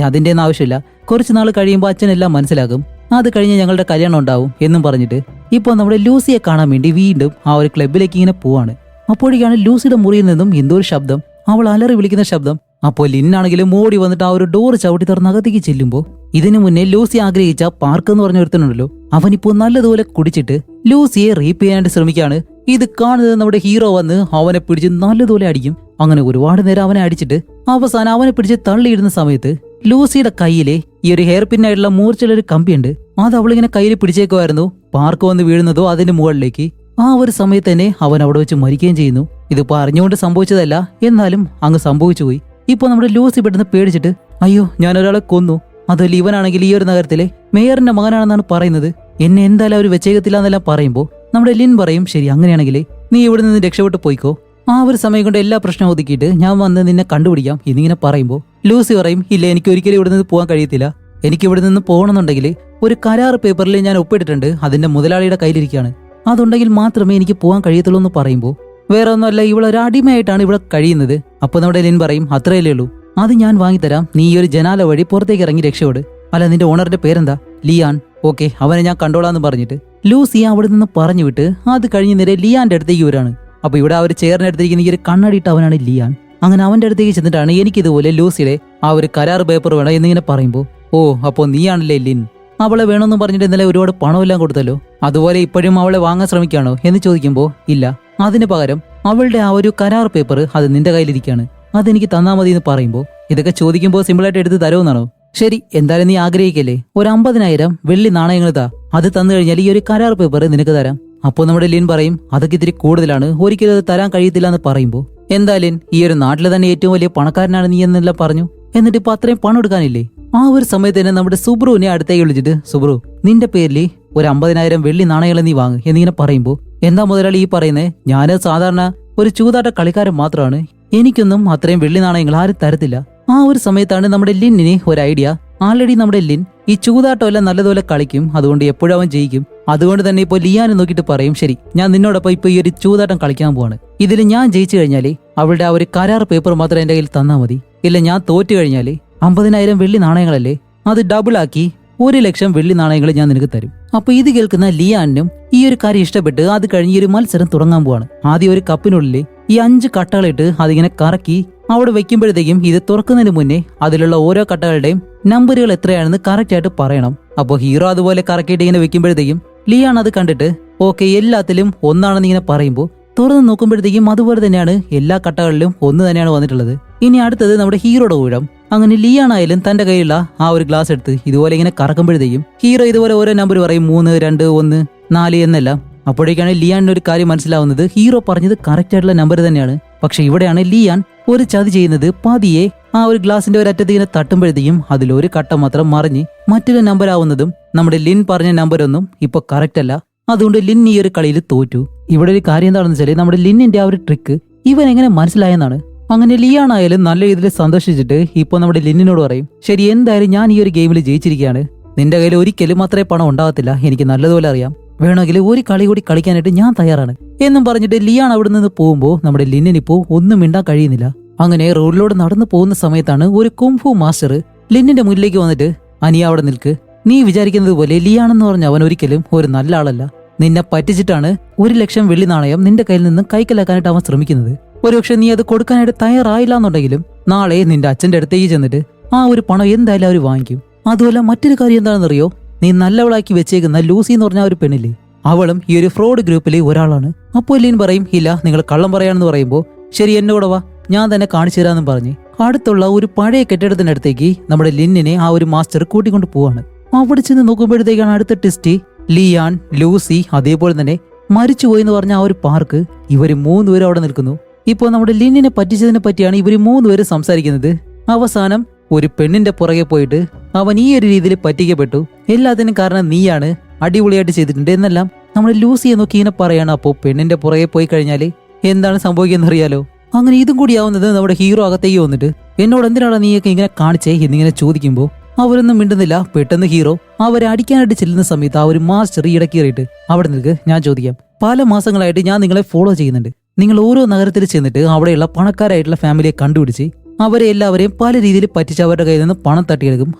അതിന്റെ ഒന്നും ആവശ്യമില്ല, കുറച്ച് നാൾ കഴിയുമ്പോൾ അച്ഛനെല്ലാം മനസ്സിലാകും, അത് കഴിഞ്ഞ് ഞങ്ങളുടെ കല്യാണം ഉണ്ടാവും എന്നും പറഞ്ഞിട്ട് ഇപ്പോൾ നമ്മുടെ ലൂസിയെ കാണാൻ വേണ്ടി വീണ്ടും ആ ഒരു ക്ലബിലേക്ക് ഇങ്ങനെ പോവാണ്. അപ്പോഴേക്കാണ് ലൂസിയുടെ മുറിയിൽ നിന്നും എന്തോ ഒരു ശബ്ദം, അവൾ അലറി വിളിക്കുന്ന ശബ്ദം. അപ്പോൾ ലിന്നാണെങ്കിലും ഓടി വന്നിട്ട് ആ ഒരു ഡോർ ചവിട്ടി തുറന്ന് അകത്തേക്ക് ചെല്ലുമ്പോൾ ഇതിനു മുന്നേ ലൂസി ആഗ്രഹിച്ച പാർക്ക് എന്ന് പറഞ്ഞ ഒരുത്തനുണ്ടല്ലോ, അവനിപ്പോ നല്ലതുപോലെ കുടിച്ചിട്ട് ലൂസിയെ റേപ്പ് ചെയ്യാനായിട്ട് ശ്രമിക്കുകയാണ്. ഇത് കാണുന്നത് നമ്മുടെ ഹീറോ വന്ന് അവനെ പിടിച്ച് നല്ലതുപോലെ അടിക്കും. അങ്ങനെ ഒരുപാട് നേരം അവനെ അടിച്ചിട്ട് അവസാനം അവനെ പിടിച്ച് തള്ളിയിടുന്ന സമയത്ത് ലൂസിയുടെ കയ്യിലെ ഈ ഒരു ഹെയർ പിന്നായിട്ടുള്ള മൂർച്ചയുള്ള ഒരു കമ്പിയുണ്ട്, അത് അവളിങ്ങനെ കയ്യിൽ പിടിച്ചേക്കുമായിരുന്നു. പാർക്ക് വന്ന് വീഴുന്നതോ അതിന്റെ മുകളിലേക്ക്. ആ ഒരു സമയത്ത് തന്നെ അവൻ അവിടെ വെച്ച് മരിക്കുകയും ചെയ്യുന്നു. ഇതിപ്പോ അറിഞ്ഞുകൊണ്ട് സംഭവിച്ചതല്ല, എന്നാലും അങ്ങ് സംഭവിച്ചുപോയി. ഇപ്പൊ നമ്മുടെ ലൂസി പെട്ടെന്ന് പേടിച്ചിട്ട് അയ്യോ ഞാൻ ഒരാളെ കൊന്നു, അതുമല്ല ഇവനാണെങ്കിൽ ഈ ഒരു നഗരത്തിലെ മേയറിന്റെ മകനാണെന്നാണ് പറയുന്നത്, എന്നെ എന്തായാലും അവർ വെച്ചേക്കത്തില്ല എന്നെല്ലാം പറയുമ്പോൾ നമ്മുടെ ലിൻ പറയും ശരി അങ്ങനെയാണെങ്കിലേ നീ ഇവിടെ നിന്ന് രക്ഷപ്പെട്ട് പോയിക്കോ, ആ ഒരു സമയം കൊണ്ട് എല്ലാ പ്രശ്നവും ഒതുക്കിയിട്ട് ഞാൻ വന്ന് നിന്നെ കണ്ടുപിടിക്കാം എന്നിങ്ങനെ പറയുമ്പോൾ ലൂസി പറയും ഇല്ല എനിക്ക് ഒരിക്കലും ഇവിടെ നിന്ന് പോകാൻ കഴിയത്തില്ല, എനിക്ക് ഇവിടെ നിന്ന് പോകണമെന്നുണ്ടെങ്കിൽ ഒരു കരാർ പേപ്പറിൽ ഞാൻ ഒപ്പിട്ടിട്ടുണ്ട്, അതിന്റെ മുതലാളിയുടെ കയ്യിലിരിക്കുകയാണ്, അതുണ്ടെങ്കിൽ മാത്രമേ എനിക്ക് പോകാൻ കഴിയത്തുള്ളൂ എന്ന് പറയുമ്പോൾ വേറെ ഒന്നുമല്ല ഇവളൊരു അടിമയായിട്ടാണ് ഇവിടെ കഴിയുന്നത്. അപ്പൊ നമ്മുടെ ലിൻ പറയും അത്രയല്ലേ ഉള്ളൂ, അത് ഞാൻ വാങ്ങിത്തരാം, നീ ഈ ഒരു ജനാല വഴി പുറത്തേക്ക് ഇറങ്ങി രക്ഷയോട്. അല്ല നിന്റെ ഓണറിന്റെ പേരെന്താ? ലിയാൻ. ഓക്കെ അവനെ ഞാൻ കണ്ടോളാന്ന് പറഞ്ഞിട്ട് ലൂസി അവിടെ നിന്ന് പറഞ്ഞു വിട്ട് അത് കഴിഞ്ഞ് നേരെ ലിയാന്റെ അടുത്തേക്ക് വരാണ്. അപ്പൊ ഇവിടെ അവർ ചേർന്നെടുത്തിരിക്കുന്ന ഈ ഒരു കണ്ണടിയിട്ട് അവനാണ് ലിയാൻ. അങ്ങനെ അവന്റെ അടുത്തേക്ക് ചെന്നിട്ടാണ് എനിക്കിതുപോലെ ലൂസിയുടെ ആ ഒരു കരാർ പേപ്പർ വേണം എന്നിങ്ങനെ പറയുമ്പോൾ ഓ അപ്പോ നീയാണല്ലേ ലിൻ, അവളെ വേണമെന്ന് പറഞ്ഞിട്ട് ഇന്നലെ ഒരുപാട് പണമെല്ലാം കൊടുത്തല്ലോ, അതുപോലെ ഇപ്പോഴും അവളെ വാങ്ങാൻ ശ്രമിക്കുകയാണോ എന്ന് ചോദിക്കുമ്പോൾ ഇല്ല, അതിന് പകരം അവളുടെ ആ ഒരു കരാർ പേപ്പർ അത് നിന്റെ കയ്യിലിരിക്കുകയാണ്, അതെനിക്ക് തന്നാ മതി എന്ന് പറയുമ്പോൾ ഇതൊക്കെ ചോദിക്കുമ്പോൾ സിമ്പിളായിട്ട് എടുത്ത് തരുമെന്നാണോ? ശരി എന്തായാലും നീ ആഗ്രഹിക്കല്ലേ, ഒരു 50,000 വെള്ളി നാണയങ്ങൾ താ, അത് തന്നു കഴിഞ്ഞാൽ ഈ ഒരു കരാർ പേപ്പർ നിനക്ക് തരാം. അപ്പോൾ നമ്മുടെ ലിൻ പറയും അതൊക്കെ ഇത്തിരി കൂടുതലാണ്, ഒരിക്കലും അത് തരാൻ കഴിയത്തില്ല എന്ന് പറയുമ്പോൾ എന്തായാലും ഈ ഒരു നാട്ടിലെ തന്നെ ഏറ്റവും വലിയ പണക്കാരനാണ് നീ എന്നെല്ലാം പറഞ്ഞു, എന്നിട്ട് ഇപ്പൊ അത്രയും പണം എടുക്കാനില്ലേ? ആ ഒരു സമയത്ത് തന്നെ നമ്മുടെ സുബ്രുവിനെ അടുത്തേക്ക് വിളിച്ചിട്ട് സുബ്രു നിന്റെ പേരിൽ ഒരു 50,000 വെള്ളി നാണയങ്ങൾ നീ വാങ്ങ് എന്നിങ്ങനെ പറയുമ്പോൾ എന്താ മുതലാളി ഈ പറയുന്നത്, ഞാന് സാധാരണ ഒരു ചൂതാട്ട കളിക്കാരൻ മാത്രമാണ്, എനിക്കൊന്നും അത്രയും വെള്ളി നാണയങ്ങൾ ആരും തരത്തില്ല. ആ ഒരു സമയത്താണ് നമ്മുടെ ലിന്നിന് ഒരു ഐഡിയ, ആൾറെഡി നമ്മുടെ ലിൻ ഈ ചൂതാട്ടമെല്ലാം നല്ലതുപോലെ കളിക്കും, അതുകൊണ്ട് എപ്പോഴും അവൻ ജയിക്കും, അതുകൊണ്ട് തന്നെ ഇപ്പോൾ ലിയാനെ നോക്കിയിട്ട് പറയും ശരി ഞാൻ നിന്നോടൊപ്പം ഇപ്പൊ ഈ ഒരു ചൂതാട്ടം കളിക്കാൻ പോവാണ്, ഇതിൽ ഞാൻ ജയിച്ചു കഴിഞ്ഞാല് അവളുടെ ആ ഒരു കരാർ പേപ്പർ മാത്രം എന്റെ കയ്യിൽ തന്നാ മതി, ഇല്ല ഞാൻ തോറ്റു കഴിഞ്ഞാല് 50,000 വെള്ളി നാണയങ്ങളല്ലേ അത് ഡബിളാക്കി 1,00,000 വെള്ളി നാണയങ്ങൾ ഞാൻ നിനക്ക് തരും. അപ്പൊ ഇത് കേൾക്കുന്ന ലിയാനും ഈ ഒരു കാര്യം ഇഷ്ടപ്പെട്ട് അത് കഴിഞ്ഞ് ഈ ഒരു മത്സരം തുടങ്ങാൻ പോവാണ്. ആദ്യം ഒരു കപ്പിനുള്ളിൽ ഈ 5 കട്ടകളിട്ട് അതിങ്ങനെ കറക്കി അവിടെ വെക്കുമ്പോഴത്തേക്കും ഇത് തുറക്കുന്നതിന് മുന്നേ അതിലുള്ള ഓരോ കട്ടകളുടെയും നമ്പറുകൾ എത്രയാണെന്ന് കറക്റ്റ് ആയിട്ട് പറയണം. അപ്പോൾ ഹീറോ അതുപോലെ കറക്കിയിട്ട് ഇങ്ങനെ വെക്കുമ്പോഴത്തേക്കും ലിയാൻ അത് കണ്ടിട്ട് ഓക്കെ എല്ലാത്തിലും ഒന്നാണെന്ന് ഇങ്ങനെ പറയുമ്പോൾ തുറന്ന് നോക്കുമ്പോഴത്തേക്കും അതുപോലെ തന്നെയാണ് എല്ലാ കട്ടകളിലും ഒന്ന് തന്നെയാണ് വന്നിട്ടുള്ളത്. ഇനി അടുത്തത് നമ്മുടെ ഹീറോയുടെ ഊഴം. അങ്ങനെ ലിയാൻ ആയാലും തന്റെ കയ്യിലുള്ള ആ ഒരു ഗ്ലാസ് എടുത്ത് ഇതുപോലെ ഇങ്ങനെ കറക്കുമ്പോഴത്തേക്കും ഹീറോ ഇതുപോലെ ഓരോ നമ്പർ പറയും 3, 2, 1, 4 എന്നെല്ലാം. അപ്പോഴേക്കാണ് ലിയാനിന് ഒരു കാര്യം മനസ്സിലാവുന്നത്, ഹീറോ പറഞ്ഞത് കറക്റ്റ് ആയിട്ടുള്ള നമ്പർ തന്നെയാണ്. പക്ഷെ ഇവിടെയാണ് ലിയാൻ ഒരു ചതി ചെയ്യുന്നത്, പതിയെ ആ ഒരു ഗ്ലാസിന്റെ ഒരു അറ്റത്ത് ഇങ്ങനെ തട്ടുമ്പോഴത്തേക്കും അതിലൊരു കട്ട മാത്രം മറിഞ്ഞ് മറ്റൊരു നമ്പർ ആവുന്നതും നമ്മുടെ ലിൻ പറഞ്ഞ നമ്പരൊന്നും ഇപ്പൊ കറക്റ്റ് അല്ല, അതുകൊണ്ട് ലിൻ ഈ ഒരു കളിയിൽ തോറ്റു. ഇവിടെ ഒരു കാര്യം എന്താണെന്ന് വെച്ചാൽ നമ്മുടെ ലിന്നിന്റെ ആ ഒരു ട്രിക്ക് ഇവൻ എങ്ങനെ മനസ്സിലായെന്നാണ്. അങ്ങനെ ലിയാൻ ആയാലും നല്ല രീതിയിൽ സന്തോഷിച്ചിട്ട് ഇപ്പൊ നമ്മുടെ ലിന്നിനോട് പറയും ശരി എന്തായാലും ഞാൻ ഈ ഒരു ഗെയിമിൽ ജയിച്ചിരിക്കുകയാണ്, നിന്റെ കയ്യിൽ ഒരിക്കലും അത്രയും പണം ഉണ്ടാകത്തില്ല, എനിക്ക് നല്ലതുപോലെ അറിയാം, വേണമെങ്കിൽ ഒരു കളി കൂടി കളിക്കാനായിട്ട് ഞാൻ തയ്യാറാണ് എന്നും പറഞ്ഞിട്ട് ലിയാൻ അവിടെ നിന്ന് പോകുമ്പോൾ നമ്മുടെ ലിന്നിനിപ്പോ ഒന്നും മിണ്ടാൻ കഴിയുന്നില്ല. അങ്ങനെ റോഡിലൂടെ നടന്നു പോകുന്ന സമയത്താണ് ഒരു കുംഫു മാസ്റ്റർ ലിന്നിന്റെ മുന്നിലേക്ക് വന്നിട്ട് അനിയ അവിടെ നിൽക്ക്, നീ വിചാരിക്കുന്നത് പോലെ ലിയാണെന്ന് പറഞ്ഞ അവൻ ഒരിക്കലും ഒരു നല്ല ആളല്ല, നിന്നെ പറ്റിച്ചിട്ടാണ് 1,00,000 വെള്ളി നാണയം നിന്റെ കയ്യിൽ നിന്നും കൈക്കലാക്കാനായിട്ട് അവൻ ശ്രമിക്കുന്നത്. ഒരുപക്ഷെ നീ അത് കൊടുക്കാനായിട്ട് തയ്യാറായില്ല എന്നുണ്ടെങ്കിലും നാളെ നിന്റെ അച്ഛന്റെ അടുത്തേക്ക് ചെന്നിട്ട് ആ ഒരു പണം എന്തായാലും അവർ വാങ്ങിക്കും. അതുമല്ല മറ്റൊരു കാര്യം എന്താണെന്നറിയോ, നീ നല്ലവളാക്കി വെച്ചേക്കുന്ന ലൂസി എന്ന് പറഞ്ഞ ഒരു പെണ്ണില്ലേ, അവളും ഈ ഒരു ഫ്രോഡ് ഗ്രൂപ്പിലെ ഒരാളാണ്. അപ്പോൾ ലിൻ പറയും ഇല്ല നിങ്ങൾ കള്ളം പറയാണെന്ന് പറയുമ്പോൾ ശരി എന്നോട് വാ ഞാൻ തന്നെ കാണിച്ചു തരാമെന്നും പറഞ്ഞ് അടുത്തുള്ള ഒരു പഴയ കെട്ടിടത്തിനടുത്തേക്ക് നമ്മുടെ ലിന്നിനെ ആ ഒരു മാസ്റ്റർ കൂട്ടിക്കൊണ്ട് പോവാണ്. അവിടെ ചെന്ന് നോക്കുമ്പോഴത്തേക്കാണ് അടുത്ത ടെസ്റ്റ് ലിയാൻ, ലൂസി, അതേപോലെ തന്നെ മരിച്ചുപോയി എന്ന് പറഞ്ഞ ആ ഒരു പാർക്ക്, ഇവര് 3 പേരും അവിടെ നിൽക്കുന്നു. ഇപ്പോൾ നമ്മുടെ ലിന്നിനെ പറ്റിച്ചതിനെ പറ്റിയാണ് ഇവര് 3 പേര് സംസാരിക്കുന്നത്. അവസാനം ഒരു പെണ്ണിന്റെ പുറകെ പോയിട്ട് അവൻ ഈ ഒരു രീതിയിൽ പറ്റിക്കപ്പെട്ടു, എല്ലാത്തിനും കാരണം നീയാണ്, അടിപൊളിയായിട്ട് ചെയ്തിട്ടുണ്ട് എന്നെല്ലാം നമ്മുടെ ലൂസിയെ നോക്കി ഇങ്ങനെ പറയാണ്. അപ്പോൾ പെണ്ണിന്റെ പുറകെ പോയി കഴിഞ്ഞാല് എന്താണ് സംഭവിക്കുന്നത് അറിയാലോ. അങ്ങനെ ഇതും കൂടി ആവുന്നത് നമ്മുടെ ഹീറോ അകത്തേക്ക് വന്നിട്ട് എന്നോട് എന്തിനാണ് നീയൊക്കെ ഇങ്ങനെ കാണിച്ചേ എന്നിങ്ങനെ ചോദിക്കുമ്പോൾ അവരൊന്നും മിണ്ടുന്നില്ല. പെട്ടെന്ന് ഹീറോ അവരെ അടിക്കാനായിട്ട് ചെല്ലുന്ന സമയത്ത് ആ ഒരു മാസ്റ്റർ ഇടക്കേറിയിട്ട് അവിടെ നിൽക്ക് ഞാൻ ചോദിക്കാം, പല മാസങ്ങളായിട്ട് ഞാൻ നിങ്ങളെ ഫോളോ ചെയ്യുന്നുണ്ട്, നിങ്ങൾ ഓരോ നഗരത്തിൽ ചെന്നിട്ട് അവിടെയുള്ള പണക്കാരായിട്ടുള്ള ഫാമിലിയെ കണ്ടുപിടിച്ച് അവരെ എല്ലാവരെയും പല രീതിയിൽ പറ്റിച്ച് അവരുടെ കയ്യിൽ നിന്ന് പണം തട്ടിയെടുക്കും,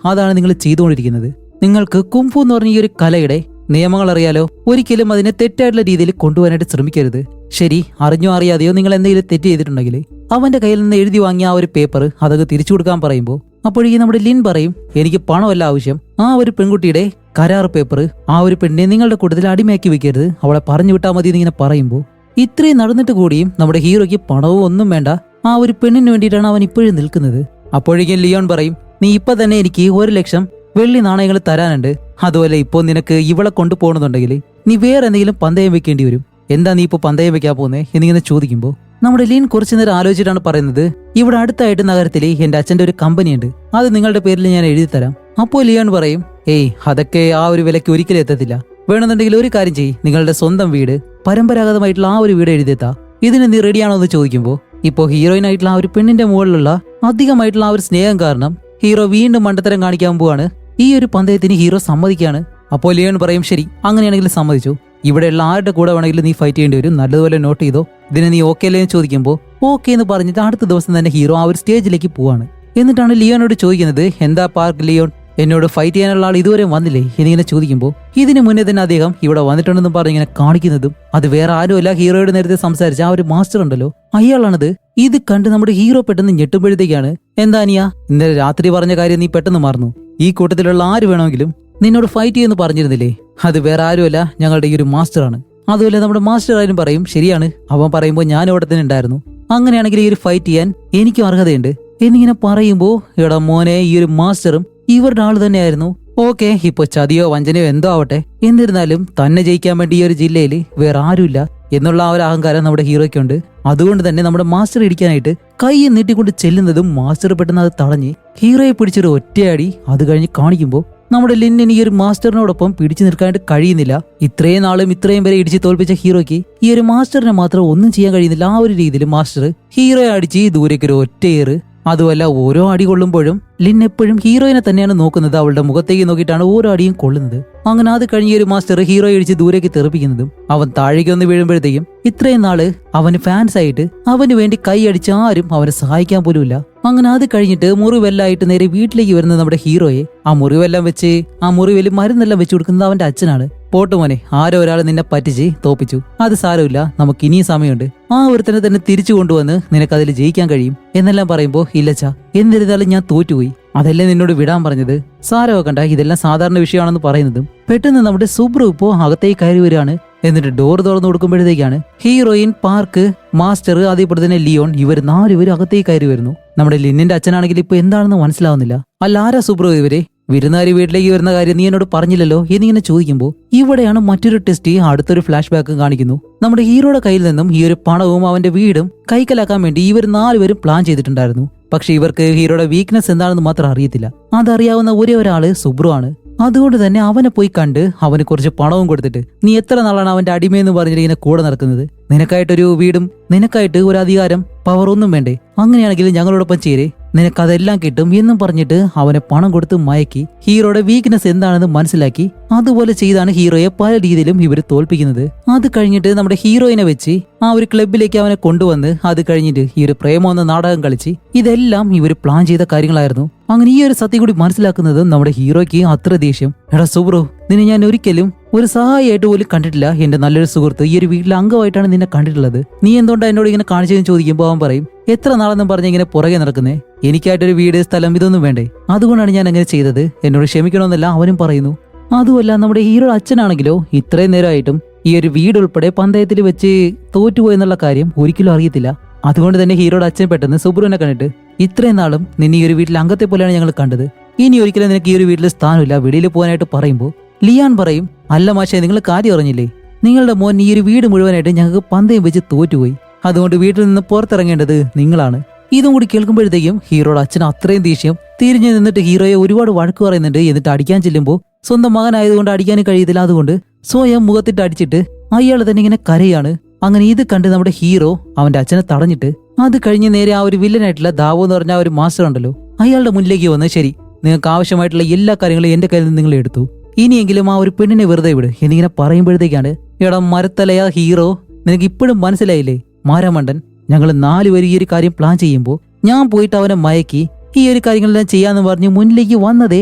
അതാണ് നിങ്ങൾ ചെയ്തുകൊണ്ടിരിക്കുന്നത്. നിങ്ങൾക്ക് കുംഫു എന്ന് പറഞ്ഞ ഈ ഒരു കലയുടെ നിയമങ്ങൾ അറിയാലോ, ഒരിക്കലും അതിനെ തെറ്റായിട്ടുള്ള രീതിയിൽ കൊണ്ടുപോകാനായിട്ട് ശ്രമിക്കരുത്. ശരി അറിഞ്ഞോ അറിയാതെയോ നിങ്ങൾ എന്തെങ്കിലും തെറ്റ് ചെയ്തിട്ടുണ്ടെങ്കിൽ അവന്റെ കയ്യിൽ നിന്ന് എഴുതി വാങ്ങിയ ആ ഒരു പേപ്പർ അതൊക്കെ തിരിച്ചു കൊടുക്കാൻ പറയുമ്പോൾ അപ്പോഴേക്കും നമ്മുടെ ലിൻ പറയും എനിക്ക് പണമല്ല ആവശ്യം, ആ ഒരു പെൺകുട്ടിയുടെ കരാർ പേപ്പർ, ആ ഒരു പെണ്ണിനെ നിങ്ങളുടെ കൂട്ടത്തിൽ അടിമയാക്കി വെക്കരുത്, അവളെ പറഞ്ഞു വിട്ടാൽ മതി എന്നിങ്ങനെ പറയുമ്പോൾ ഇത്രയും നടന്നിട്ട് കൂടിയും നമ്മുടെ ഹീറോയ്ക്ക് പണവും ഒന്നും വേണ്ട, ആ ഒരു പെണ്ണിന് വേണ്ടിയിട്ടാണ് അവൻ ഇപ്പോഴും നിൽക്കുന്നത്. അപ്പോഴേക്കും ലിയോൺ പറയും നീ ഇപ്പൊ തന്നെ എനിക്ക് 1,00,000 വെള്ളി നാണയങ്ങൾ തരാനുണ്ട്, അതുപോലെ ഇപ്പോൾ നിനക്ക് ഇവളെ കൊണ്ടുപോകണമെന്നുണ്ടെങ്കിൽ നീ വേറെ എന്തെങ്കിലും പന്തയം വെക്കേണ്ടി വരും. എന്താ നീ ഇപ്പൊ പന്തയം വെക്കാൻ പോകുന്നേ എന്നിങ്ങനെ ചോദിക്കുമ്പോൾ നമ്മുടെ ലിൻ കുറച്ചു നേരം ആലോചിച്ചിട്ടാണ് പറയുന്നത്, ഇവിടെ അടുത്തായിട്ട് നഗരത്തിൽ എന്റെ അച്ഛന്റെ ഒരു കമ്പനിയുണ്ട്, അത് നിങ്ങളുടെ പേരിൽ ഞാൻ എഴുതി തരാം. അപ്പോൾ ലിയോൺ പറയും, ഏയ് അതൊക്കെ ആ ഒരു വിലയ്ക്ക് ഒരിക്കലും എത്തത്തില്ല. വേണമെന്നുണ്ടെങ്കിൽ ഒരു കാര്യം ചെയ്യ്, നിങ്ങളുടെ സ്വന്തം വീട്, പരമ്പരാഗതമായിട്ടുള്ള ആ ഒരു വീട് എഴുതിയെത്താ. ഇതിന് നീ റെഡിയാണോ എന്ന് ചോദിക്കുമ്പോൾ ഇപ്പോൾ ഹീറോയിൻ ആയിട്ടുള്ള ആ ഒരു പെണ്ണിന്റെ മുകളിലുള്ള അധികമായിട്ടുള്ള ആ ഒരു സ്നേഹം കാരണം ഹീറോ വീണ്ടും മണ്ടത്തരം കാണിക്കാൻ പോവാണ്. ഈ ഒരു പന്തയത്തിന് ഹീറോ സമ്മതിക്കാണ്. അപ്പോൾ ലിയോൺ പറയും, ശരി അങ്ങനെയാണെങ്കിൽ സമ്മതിച്ചു, ഇവിടെയുള്ള ആരുടെ കൂടെ വേണമെങ്കിലും നീ ഫൈറ്റ് ചെയ്യേണ്ടി വരും, നല്ലതുപോലെ നോട്ട് ചെയ്തോ, ഇതിന് നീ ഓക്കെ അല്ലേ എന്ന് ചോദിക്കുമ്പോൾ ഓക്കെ എന്ന് പറഞ്ഞിട്ട് അടുത്ത ദിവസം തന്നെ ഹീറോ ആ ഒരു സ്റ്റേജിലേക്ക് പോവാണ്. എന്നിട്ടാണ് ലിയോനോട് ചോദിക്കുന്നത്, എന്താ പാർക്ക് ലിയോൺ, എന്നോട് ഫൈറ്റ് ചെയ്യാനുള്ള ആൾ ഇതുവരെ വന്നില്ലേ എന്നിങ്ങനെ ചോദിക്കുമ്പോൾ ഇതിന് മുന്നേ തന്നെ അദ്ദേഹം ഇവിടെ വന്നിട്ടുണ്ടെന്നും പറഞ്ഞിങ്ങനെ കാണിക്കുന്നതും അത് വേറെ ആരുമല്ല, ഹീറോയുടെ നേരത്തെ സംസാരിച്ച ആ ഒരു മാസ്റ്റർ ഉണ്ടല്ലോ അയാളാണത്. ഇത് കണ്ട് നമ്മുടെ ഹീറോ പെട്ടെന്ന് ഞെട്ടുമ്പോഴത്തേക്കാണ്, എന്താ അനിയ ഇന്നലെ രാത്രി പറഞ്ഞ കാര്യം നീ പെട്ടെന്ന് മറന്നു, ഈ കൂട്ടത്തിലുള്ള ആര് വേണമെങ്കിലും നിന്നോട് ഫൈറ്റ് ചെയ്യുമെന്ന് പറഞ്ഞിരുന്നില്ലേ, അത് വേറെ ആരുമല്ല, ഞങ്ങളുടെ ഈ ഒരു മാസ്റ്ററാണ്. അതുപോലെ നമ്മുടെ മാസ്റ്റർ ആയാലും പറയും, ശരിയാണ്, അവൻ പറയുമ്പോൾ ഞാൻ ഇവിടെ തന്നെ ഉണ്ടായിരുന്നു, അങ്ങനെയാണെങ്കിൽ ഈ ഒരു ഫൈറ്റ് ചെയ്യാൻ എനിക്കും അർഹതയുണ്ട് എന്നിങ്ങനെ പറയുമ്പോൾ എടാ മോനെ, ഈ ഒരു മാസ്റ്ററും ഇവരുടെ ആള് തന്നെയായിരുന്നു. ഓക്കെ, ഇപ്പൊ ചതിയോ വഞ്ചനയോ എന്തോ ആവട്ടെ, എന്നിരുന്നാലും തന്നെ ജയിക്കാൻ വേണ്ടി ഈ ഒരു ജില്ലയിൽ വേറെ ആരുമില്ല എന്നുള്ള ആ ഒരു അഹങ്കാരം നമ്മുടെ ഹീറോയ്ക്കുണ്ട്. അതുകൊണ്ട് തന്നെ നമ്മുടെ മാസ്റ്റർ ഇടിക്കാനായിട്ട് കൈ നീട്ടിക്കൊണ്ട് ചെല്ലുന്നതും മാസ്റ്റർ പെട്ടെന്ന് അത് തടഞ്ഞ് ഹീറോയെ പിടിച്ചൊരു ഒറ്റയടി അത് കഴിഞ്ഞ് കാണിക്കുമ്പോൾ നമ്മുടെ ലിന്നിന് ഈ ഒരു മാസ്റ്ററിനോടൊപ്പം പിടിച്ചു നിൽക്കാനായിട്ട് കഴിയുന്നില്ല. ഇത്രയും നാളും ഇത്രയും പേരെ ഇടിച്ച് തോൽപ്പിച്ച ഹീറോയ്ക്ക് ഈ ഒരു മാസ്റ്ററിനെ മാത്രം ഒന്നും ചെയ്യാൻ കഴിയുന്നില്ല. ആ ഒരു രീതിയിൽ മാസ്റ്റർ ഹീറോയെ അടിച്ച് ദൂരേക്കൊരു ഒറ്റയേറ്. അതുമല്ല, ഓരോ അടി കൊള്ളുമ്പോഴും ലിൻ എപ്പോഴും ഹീറോയിനെ തന്നെയാണ് നോക്കുന്നത്, അവളുടെ മുഖത്തേക്ക് നോക്കിയിട്ടാണ് ഓരോ അടിയും കൊള്ളുന്നത്. അങ്ങനെ അത് കഴിഞ്ഞ ഒരു മാസ്റ്റർ ഹീറോയെ ഇടിച്ച് ദൂരേക്ക് തെറിപ്പിക്കുന്നതും അവൻ താഴേക്ക് ഒന്ന് വീഴുമ്പോഴത്തേക്കും ഇത്രയും നാള് അവന് ഫാൻസ് ആയിട്ട് അവന് വേണ്ടി കൈ അടിച്ച ആരും അവനെ സഹായിക്കാൻ പോലുമില്ല. അങ്ങനെ അത് കഴിഞ്ഞിട്ട് മുറിവെല്ലായിട്ട് നേരെ വീട്ടിലേക്ക് വരുന്ന നമ്മുടെ ഹീറോയെ ആ മുറിവെല്ലാം വെച്ച് ആ മുറിവിൽ മരുന്നെല്ലാം വെച്ച് കൊടുക്കുന്നത് അവന്റെ അച്ഛനാണ്. പോട്ടുമോനെ, ആരോ ഒരാൾ നിന്നെ പറ്റിച്ച് തോപ്പിച്ചു, അത് സാരമില്ല, നമുക്ക് ഇനിയും സമയമുണ്ട്, ആ ഒരുത്തനെ തന്നെ തിരിച്ചു കൊണ്ടുവന്ന് നിനക്കതിൽ ജയിക്കാൻ കഴിയും എന്നെല്ലാം പറയുമ്പോ ഇല്ലച്ചാ, എന്നിരുന്നാലും ഞാൻ തോറ്റുപോയി, അതല്ലേ നിന്നോട് വിടാൻ പറഞ്ഞത്, സാരമാക്കണ്ട, ഇതെല്ലാം സാധാരണ വിഷയമാണെന്ന് പറയുന്നതും പെട്ടെന്ന് നമ്മുടെ സുബ്രു ഇപ്പോ അകത്തേക്ക് കയറി വരികയാണ്. എന്നിട്ട് ഡോർ തുറന്നു കൊടുക്കുമ്പോഴത്തേക്കാണ് ഹീറോയിൻ, പാർക്ക്, മാസ്റ്റർ, അതേപോലെ തന്നെ ലിയോൺ, ഇവർ 4 പേരും അകത്തേക്ക് കയറി വരുന്നു. നമ്മുടെ ലിന്നിന്റെ അച്ഛനാണെങ്കിൽ ഇപ്പൊ എന്താണെന്ന് മനസ്സിലാവുന്നില്ല. അല്ല, ആരാ സുബ്രു ഇവരെ, വിരുന്നുകാരി വീട്ടിലേക്ക് വരുന്ന കാര്യം നീ എന്നോട് പറഞ്ഞില്ലല്ലോ എന്നിങ്ങനെ ചോദിക്കുമ്പോൾ ഇവിടെയാണ് മറ്റൊരു ടെസ്റ്റ്, അടുത്തൊരു ഫ്ലാഷ് ബാക്കും കാണിക്കുന്നു. നമ്മുടെ ഹീറോയുടെ കയ്യിൽ നിന്നും ഈ ഒരു പണവും അവന്റെ വീടും കൈക്കലാക്കാൻ വേണ്ടി ഇവർ 4 പേരും പ്ലാൻ ചെയ്തിട്ടുണ്ടായിരുന്നു. പക്ഷെ ഇവർക്ക് ഹീറോയുടെ വീക്ക്നെസ് എന്താണെന്ന് മാത്രം അറിയത്തില്ല. അതറിയാവുന്ന ഒരേ ഒരാള് സുബ്രു ആണ്. അതുകൊണ്ട് തന്നെ അവനെ പോയി കണ്ട് അവന് കുറച്ച് പണവും കൊടുത്തിട്ട്, നീ എത്ര നാളാണ് അവന്റെ അടിമയെന്ന് പറഞ്ഞിട്ട് ഇങ്ങനെ കൂടെ നടക്കുന്നത്, നിനക്കായിട്ടൊരു വീടും നിനക്കായിട്ട് ഒരു അധികാരം പവർ ഒന്നും വേണ്ടേ, അങ്ങനെയാണെങ്കിൽ ഞങ്ങളോടൊപ്പം ചേരെ, നിനക്കതെല്ലാം കിട്ടും എന്നും പറഞ്ഞിട്ട് അവനെ പണം കൊടുത്ത് മയക്കി ഹീറോയുടെ വീക്ക്നെസ് എന്താണെന്ന് മനസ്സിലാക്കി അതുപോലെ ചെയ്താണ് ഹീറോയെ പല രീതിയിലും ഇവർ തോൽപ്പിക്കുന്നത്. അത് കഴിഞ്ഞിട്ട് നമ്മുടെ ഹീറോയിനെ വെച്ച് ആ ഒരു ക്ലബിലേക്ക് അവനെ കൊണ്ടുവന്ന് അത് കഴിഞ്ഞിട്ട് ഈ ഒരു പ്രേമം എന്ന നാടകം കളിച്ച് ഇതെല്ലാം ഇവർ പ്ലാൻ ചെയ്ത കാര്യങ്ങളായിരുന്നു. അങ്ങനെ ഈ ഒരു സത്യം കൂടി മനസ്സിലാക്കുന്നതും നമ്മുടെ ഹീറോയ്ക്ക് അത്ര ദേഷ്യം. എടാ സുബ്രു, നിന്നെ ഞാൻ ഒരിക്കലും ഒരു സഹായിയായിട്ട് പോലും കണ്ടിട്ടില്ല, എന്റെ നല്ലൊരു സുഹൃത്ത്, ഈ ഒരു വീട്ടിലെ അംഗമായിട്ടാണ് നിന്നെ കണ്ടിട്ടുള്ളത്, നീ എന്തുകൊണ്ടാ എന്നോട് ഇങ്ങനെ കാണിച്ചതെന്ന് ചോദിക്കുമ്പോൾ അവൻ പറയും, എത്ര നാളെന്നും പറഞ്ഞ് ഇങ്ങനെ പുറകെ നടക്കുന്നേ, എനിക്കായിട്ടൊരു വീട്, സ്ഥലം ഇതൊന്നും വേണ്ടേ, അതുകൊണ്ടാണ് ഞാൻ അങ്ങനെ ചെയ്തത്, എന്നോട് ക്ഷമിക്കണമെന്നല്ല അവനും പറയുന്നു. അതുമല്ല, നമ്മുടെ ഹീറോയുടെ അച്ഛനാണെങ്കിലോ ഇത്രയും നേരമായിട്ടും ഈ ഒരു വീട് ഉൾപ്പെടെ പന്തയത്തിൽ വെച്ച് തോറ്റുപോയെന്നുള്ള കാര്യം ഒരിക്കലും അറിയത്തില്ല. അതുകൊണ്ട് തന്നെ ഹീറോയുടെ അച്ഛൻ പെട്ടെന്ന് സുബ്രുവിനെ കണ്ടിട്ട്, ഇത്രയും നാളും നിന്നെ ഈ ഒരു വീട്ടിൽ അംഗത്തെ പോലെയാണ് ഞങ്ങൾ കണ്ടത്, ഇനി ഒരിക്കലും നിനക്ക് ഈ ഒരു വീട്ടിൽ സ്ഥാനമില്ല, വെളിയിൽ പോകാനായിട്ട് പറയുമ്പോൾ ലിയാൻ പറയും, അല്ല മാഷേ, നിങ്ങൾ കാര്യം അറിഞ്ഞില്ലേ, നിങ്ങളുടെ മോൻ ഈ ഒരു വീട് മുഴുവനായിട്ട് ഞങ്ങൾക്ക് പന്തയം വെച്ച് തോറ്റുപോയി, അതുകൊണ്ട് വീട്ടിൽ നിന്ന് പുറത്തിറങ്ങേണ്ടത് നിങ്ങളാണ്. ഇതും കൂടി കേൾക്കുമ്പോഴത്തേക്കും ഹീറോയുടെ അച്ഛൻ അത്രയും ദേഷ്യം, തിരിഞ്ഞു നിന്നിട്ട് ഹീറോയെ ഒരുപാട് വഴക്ക് പറയുന്നുണ്ട്. എന്നിട്ട് അടിക്കാൻ ചെല്ലുമ്പോൾ സ്വന്തം മകനായതുകൊണ്ട് അടിക്കാനും കഴിയത്തില്ല, അതുകൊണ്ട് സ്വയം മുഖത്തിട്ട് അടിച്ചിട്ട് അയാൾ തന്നെ ഇങ്ങനെ കരയാണ്. അങ്ങനെ ഇത് കണ്ട് നമ്മുടെ ഹീറോ അവന്റെ അച്ഛനെ തടഞ്ഞിട്ട് അത് കഴിഞ്ഞ് നേരെ ആ ഒരു വില്ലനായിട്ടുള്ള ദാവോ എന്ന് പറഞ്ഞ ആ ഒരു മാസ്റ്റർ ഉണ്ടല്ലോ അയാളുടെ മുന്നിലേക്ക് വന്ന്, ശരി, നിങ്ങൾക്ക് ആവശ്യമായിട്ടുള്ള എല്ലാ കാര്യങ്ങളും എന്റെ കയ്യിൽ നിന്ന് നിങ്ങൾ എടുത്തു, ഇനിയെങ്കിലും ആ ഒരു പെണ്ണിനെ വെറുതെ വിട് എന്നിങ്ങനെ പറയുമ്പോഴത്തേക്കാണ്, എടാ മരത്തലയ ഹീറോ, നിനക്ക് ഇപ്പോഴും മനസ്സിലായില്ലേ മാരാമണ്ടൻ, ഞങ്ങൾ 4 പേര് ഈ ഒരു കാര്യം പ്ലാൻ ചെയ്യുമ്പോൾ ഞാൻ പോയിട്ട് അവനെ മയക്കി ഈ ഒരു കാര്യങ്ങളെല്ലാം ചെയ്യാന്ന് പറഞ്ഞ് മുന്നിലേക്ക് വന്നതേ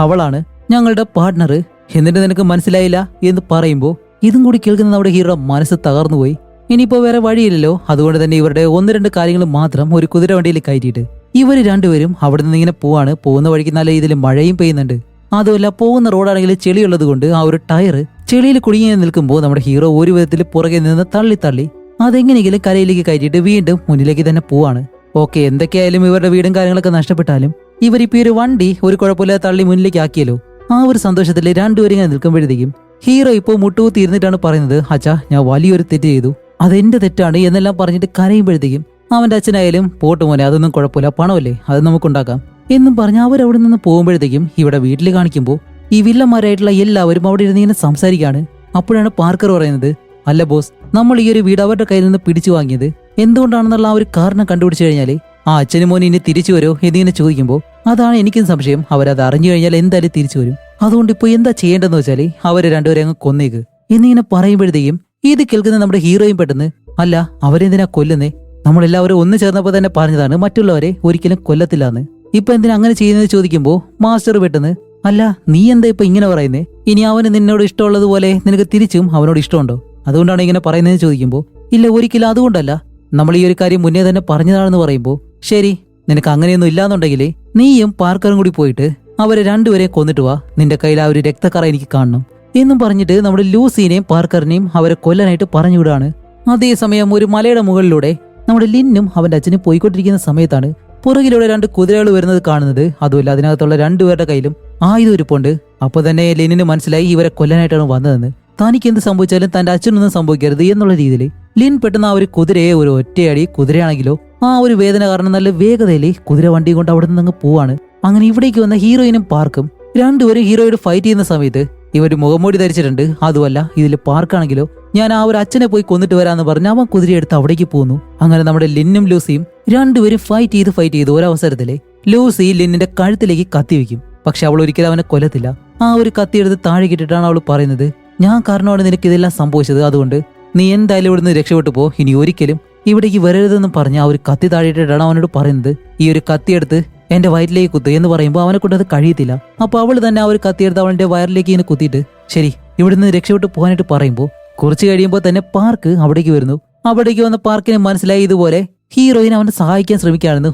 അവളാണ്, ഞങ്ങളുടെ പാർട്ട്ണർ, എന്നിട്ട് നിനക്ക് മനസ്സിലായില്ല എന്ന് പറയുമ്പോൾ ഇതും കൂടി കേൾക്കുന്ന നമ്മുടെ ഹീറോ മനസ്സ് തകർന്നുപോയി. ഇനിയിപ്പോ വേറെ വഴിയില്ലല്ലോ, അതുകൊണ്ട് തന്നെ ഇവരുടെ 1-2 കാര്യങ്ങൾ മാത്രം ഒരു കുതിര വണ്ടിയിൽ കയറ്റിയിട്ട് ഇവർ 2 പേരും അവിടെ നിന്ന് ഇങ്ങനെ പോവാണ്. പോകുന്ന വഴിക്ക് നല്ല ഇതിൽ മഴയും പെയ്യുന്നുണ്ട്. അതുമല്ല, പോകുന്ന റോഡാണെങ്കിൽ ചെളിയുള്ളത് കൊണ്ട് ആ ഒരു ടയർ ചെളിയിൽ കുടുങ്ങി നിൽക്കുമ്പോൾ നമ്മുടെ ഹീറോ ഒരു വിധത്തിൽ പുറകെ നിന്ന് തള്ളി അതെങ്ങനെയെങ്കിലും കരയിലേക്ക് കയറ്റിയിട്ട് വീണ്ടും മുന്നിലേക്ക് തന്നെ പോവാണ്. ഓക്കെ, എന്തൊക്കെയായാലും ഇവരുടെ വീടും കാര്യങ്ങളൊക്കെ നഷ്ടപ്പെട്ടാലും ഇവരിപ്പോ ഒരു വണ്ടി ഒരു കുഴപ്പമില്ലാതെ തള്ളി മുന്നിലേക്ക് ആക്കിയല്ലോ, ആ ഒരു സന്തോഷത്തിൽ 2 പേരും ഇങ്ങനെ നിൽക്കുമ്പോഴത്തേക്കും ഹീറോ ഇപ്പോൾ മുട്ടുകുത്തി ഇരുന്നിട്ടാണ് പറയുന്നത്, അച്ഛാ ഞാൻ വലിയൊരു തെറ്റ് ചെയ്തു, അതെന്റെ തെറ്റാണ് എന്നെല്ലാം പറഞ്ഞിട്ട് കരയുമ്പോഴത്തേക്കും അവന്റെ അച്ഛനായാലും പോട്ട് മോനെ അതൊന്നും കുഴപ്പമില്ല, പണമല്ലേ അത് നമുക്കുണ്ടാക്കാം എന്നും പറഞ്ഞ് അവരവിടെ നിന്ന് പോകുമ്പോഴത്തേക്കും ഇവിടെ വീട്ടിൽ കാണിക്കുമ്പോൾ ഈ വില്ലന്മാരായിട്ടുള്ള എല്ലാവരും അവിടെ ഇരുന്ന് ഇങ്ങനെ സംസാരിക്കാണ്. അപ്പോഴാണ് പാർക്കർ പറയുന്നത്, അല്ല ബോസ്, നമ്മൾ ഈ ഒരു വീട് അവരുടെ കയ്യിൽ നിന്ന് പിടിച്ചു വാങ്ങിയത് എന്തുകൊണ്ടാണെന്നുള്ള ആ ഒരു കാരണം കണ്ടുപിടിച്ചു കഴിഞ്ഞാല് ആ അച്ഛനും മോനെ ഇനി തിരിച്ചു വരുമോ എന്നിങ്ങനെ ചോദിക്കുമ്പോൾ അതാണ് എനിക്കും സംശയം. അവരത് അറിഞ്ഞു കഴിഞ്ഞാൽ എന്തായാലും തിരിച്ചു വരും. അതുകൊണ്ട് ഇപ്പൊ എന്താ ചെയ്യേണ്ടതെന്ന് വെച്ചാല് അവരെ രണ്ടുപേരെ അങ്ങ് കൊന്നേക്ക് എന്നിങ്ങനെ പറയുമ്പോഴത്തേക്കും ഇത് കേൾക്കുന്ന നമ്മുടെ ഹീറോയും പെട്ടെന്ന്, അല്ല അവരെന്തിനാ കൊല്ലുന്നേ, നമ്മളെല്ലാവരും ഒന്ന് ചേർന്നപ്പോൾ തന്നെ പറഞ്ഞതാണ് മറ്റുള്ളവരെ ഒരിക്കലും കൊല്ലത്തില്ലാന്ന്, ഇപ്പൊ എന്തിനാ അങ്ങനെ ചെയ്യുന്നത് ചോദിക്കുമ്പോൾ മാസ്റ്റർ പെട്ടെന്ന്, അല്ല നീ എന്താ ഇപ്പൊ ഇങ്ങനെ പറയുന്നേ, ഇനി അവന് നിന്നോട് ഇഷ്ടമുള്ളതുപോലെ നിനക്ക് തിരിച്ചും അവനോട് ഇഷ്ടമുണ്ടോ, അതുകൊണ്ടാണ് ഇങ്ങനെ പറയുന്നതെന്ന് ചോദിക്കുമ്പോൾ ഇല്ല ഒരിക്കലും അതുകൊണ്ടല്ല, നമ്മൾ ഈ ഒരു കാര്യം മുന്നേ തന്നെ പറഞ്ഞതാണെന്ന് പറയുമ്പോൾ ശരി നിനക്ക് അങ്ങനെയൊന്നും ഇല്ലാന്നുണ്ടെങ്കിൽ നീയും പാർക്കറും കൂടി പോയിട്ട് അവരെ രണ്ടുപേരെയും കൊന്നിട്ട് വാ, നിന്റെ കയ്യിൽ ആ ഒരു രക്തക്കറ എനിക്ക് കാണണം എന്നും പറഞ്ഞിട്ട് നമ്മുടെ ലൂസിനെയും പാർക്കറിനെയും അവരെ കൊല്ലാനായിട്ട് പറഞ്ഞുവിടാണ്. അതേസമയം ഒരു മലയുടെ മുകളിലൂടെ നമ്മുടെ ലിന്നും അവന്റെ അച്ഛനും പോയിക്കൊണ്ടിരിക്കുന്ന സമയത്താണ് പുറകിലൂടെ 2 കുതിരകൾ വരുന്നത് കാണുന്നത്. അതുമല്ല അതിനകത്തുള്ള രണ്ടുപേരുടെ കയ്യിലും ആയുധം ഇരിപ്പുണ്ട്. അപ്പൊ തന്നെ ലിന്നിന് മനസ്സിലായി ഇവരെ കൊല്ലാനായിട്ടാണ് വന്നതെന്ന്. തനിക്ക് എന്ത് സംഭവിച്ചാലും തന്റെ അച്ഛനൊന്നും സംഭവിക്കരുത് എന്നുള്ള രീതിയിൽ ലിൻ പെട്ടെന്ന് ആ ഒരു കുതിരയെ ഒരു ഒറ്റയടി, കുതിരയാണെങ്കിലോ ആ ഒരു വേദന കാരണം നല്ല വേഗതയിൽ കുതിര വണ്ടി കൊണ്ട് അവിടെ നിന്ന് അങ്ങ് പോവാണ്. അങ്ങനെ ഇവിടേക്ക് വന്ന ഹീറോയിനും പാർക്കും രണ്ടുപേരും ഹീറോയോട് ഫൈറ്റ് ചെയ്യുന്ന സമയത്ത് ഇവര് മുഖംമൂടി ധരിച്ചിട്ടുണ്ട്. അതുമല്ല ഇതിൽ പാർക്കാണെങ്കിലോ ഞാൻ ആ ഒരു അച്ഛനെ പോയി കൊന്നിട്ട് വരാന്ന് പറഞ്ഞ് അവൻ കുതിരയെടുത്ത് അവിടേക്ക് പോകുന്നു. അങ്ങനെ നമ്മുടെ ലിന്നും ലൂസിയും രണ്ടുപേരും ഫൈറ്റ് ചെയ്ത് ഒരവസരത്തില് ലൂസി ലിന്നിന്റെ കഴുത്തിലേക്ക് കത്തി വെക്കും. പക്ഷെ അവൾ ഒരിക്കലും അവനെ കൊല്ലത്തില്ല. ആ ഒരു കത്തിയെടുത്ത് താഴെ കിട്ടിട്ടാണ് അവൾ പറയുന്നത്, ഞാൻ കാരണമാണ് നിനക്ക് ഇതെല്ലാം സംഭവിച്ചത്, അതുകൊണ്ട് നീ എന്തായാലും ഇവിടുന്ന് രക്ഷപ്പെട്ടു പോ, ഇനി ഒരിക്കലും ഇവിടേക്ക് വരരുതെന്നും പറഞ്ഞ് ആ ഒരു കത്തി താഴെയിട്ടിട്ടാണ് അവനോട് പറയുന്നത്, ഈ ഒരു കത്തിയെടുത്ത് എന്റെ വയറ്റിലേക്ക് കുത്ത് എന്ന് പറയുമ്പോൾ അവനെ കൊണ്ട് അത് കഴിയത്തില്ല. അപ്പൊ അവൾ തന്നെ ആ ഒരു കത്തിയെടുത്ത് അവളുടെ വയറിലേക്ക് ഇങ്ങനെ കുത്തിയിട്ട് ശരി ഇവിടുന്ന് രക്ഷപ്പെട്ടു പോകാനായിട്ട് പറയുമ്പോൾ കുറച്ച് കഴിയുമ്പോൾ തന്നെ പാർക്ക് അവിടേക്ക് വരുന്നു. അവിടേക്ക് വന്ന പാർക്കിന് മനസ്സിലായി ഇതുപോലെ ഹീറോയിൻ അവനെ സഹായിക്കാൻ ശ്രമിക്കുകയാണെന്ന്.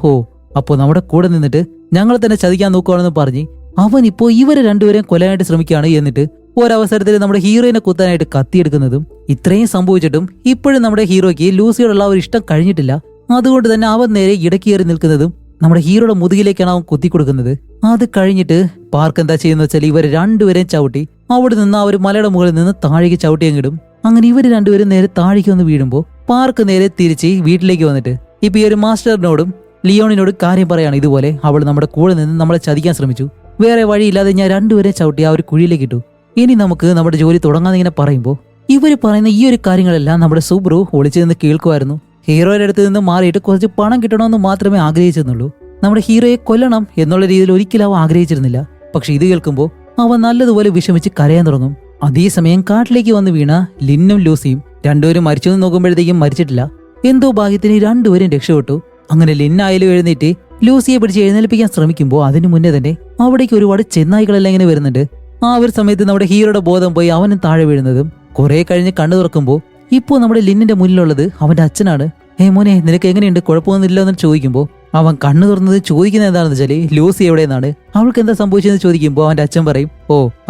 അപ്പോൾ നമ്മുടെ കൂടെ നിന്നിട്ട് ഞങ്ങൾ തന്നെ ചതിക്കാൻ നോക്കുകയാണെന്ന് പറഞ്ഞ് അവൻ ഇപ്പോ ഇവരെ രണ്ടുപേരെയും കൊല്ലാനായിട്ട് ശ്രമിക്കുകയാണ്. എന്നിട്ട് ഒരവസരത്തിൽ നമ്മുടെ ഹീറോയിനെ കുത്താനായിട്ട് കത്തിയെടുക്കുന്നതും ഇത്രയും സംഭവിച്ചിട്ടും ഇപ്പോഴും നമ്മുടെ ഹീറോയ്ക്ക് ലൂസിയോടുള്ള ഒരു ഇഷ്ടം കഴിഞ്ഞിട്ടില്ല. അതുകൊണ്ട് തന്നെ അവൻ നേരെ ഇടക്കേറി നിൽക്കുന്നതും നമ്മുടെ ഹീറോയുടെ മുതുകിലേക്കാണ് അവൻ കുത്തിക്കൊടുക്കുന്നത്. അത് കഴിഞ്ഞിട്ട് പാർക്ക് എന്താ ചെയ്യുന്ന വെച്ചാൽ ഇവർ രണ്ടുപേരെയും ചവിട്ടി അവിടെ നിന്ന് ആ ഒരു മലയുടെ മുകളിൽ നിന്ന് താഴേക്ക് ചവിട്ടിയങ്ങിടും. അങ്ങനെ ഇവർ രണ്ടുപേരും നേരെ താഴേക്ക് വന്ന് വീഴുമ്പോൾ പാർക്ക് നേരെ തിരിച്ച് വീട്ടിലേക്ക് വന്നിട്ട് ഇപ്പൊ ഈ ഒരു മാസ്റ്ററിനോടും ലിയോണിനോടും കാര്യം പറയാണ്, ഇതുപോലെ അവൾ നമ്മുടെ കൂടെ നിന്ന് നമ്മളെ ചതിക്കാൻ ശ്രമിച്ചു, വേറെ വഴിയില്ലാതെ ഞാൻ രണ്ടുപേരെ ചവിട്ടി ആ ഒരു കുഴിയിലേക്ക് ഇട്ടു, ഇനി നമുക്ക് നമ്മുടെ ജോലി തുടങ്ങാന്നിങ്ങനെ പറയുമ്പോൾ ഇവർ പറയുന്ന ഈ ഒരു കാര്യങ്ങളെല്ലാം നമ്മുടെ സുബ്രു ഒളിച്ചു നിന്ന് കേൾക്കുമായിരുന്നു. ഹീറോയുടെ അടുത്ത് നിന്ന് മാറിയിട്ട് കുറച്ച് പണം കിട്ടണമെന്ന് മാത്രമേ ആഗ്രഹിച്ചിരുന്നുള്ളൂ. നമ്മുടെ ഹീറോയെ കൊല്ലണം എന്നുള്ള രീതിയിൽ ഒരിക്കലും അവൻ ആഗ്രഹിച്ചിരുന്നില്ല. പക്ഷെ ഇത് കേൾക്കുമ്പോൾ അവൻ നല്ലതുപോലെ വിഷമിച്ച് കരയാൻ തുടങ്ങും. അതേസമയം കാട്ടിലേക്ക് വന്ന് വീണ ലിന്നും ലൂസിയും രണ്ടുപേരും മരിച്ചെന്ന് നോക്കുമ്പോഴത്തേക്കും മരിച്ചിട്ടില്ല. എന്തോ ഭാഗ്യത്തിന് രണ്ടുപേരും രക്ഷപ്പെട്ടു. അങ്ങനെ ലിന്നായാലും എഴുന്നേറ്റ് ലൂസിയെ പിടിച്ച് എഴുന്നേൽപ്പിക്കാൻ ശ്രമിക്കുമ്പോൾ അതിനു മുന്നേ തന്നെ അവിടേക്ക് ഒരുപാട് ചെന്നായികളെല്ലാം ഇങ്ങനെ വരുന്നുണ്ട്. ആ ഒരു സമയത്ത് നമ്മുടെ ഹീറോയുടെ ബോധം പോയി അവനും താഴെ വീഴുന്നതും കുറെ കഴിഞ്ഞ് കണ്ണു തുറക്കുമ്പോൾ ഇപ്പോൾ നമ്മുടെ ലിന്നിന്റെ മുന്നിലുള്ളത് അവന്റെ അച്ഛനാണ്. മോനെ നിനക്ക് എങ്ങനെയുണ്ട്, കുഴപ്പമൊന്നുമില്ല എന്ന് ചോദിക്കുമ്പോൾ അവൻ കണ്ണു തുറന്നത് ചോദിക്കുന്നത് എന്താണെന്ന് വെച്ചാല് ലൂസി എവിടെയെന്നാണ്, അവൾക്ക് എന്താ സംഭവിച്ചതെന്ന് ചോദിക്കുമ്പോൾ അവന്റെ അച്ഛൻ പറയും,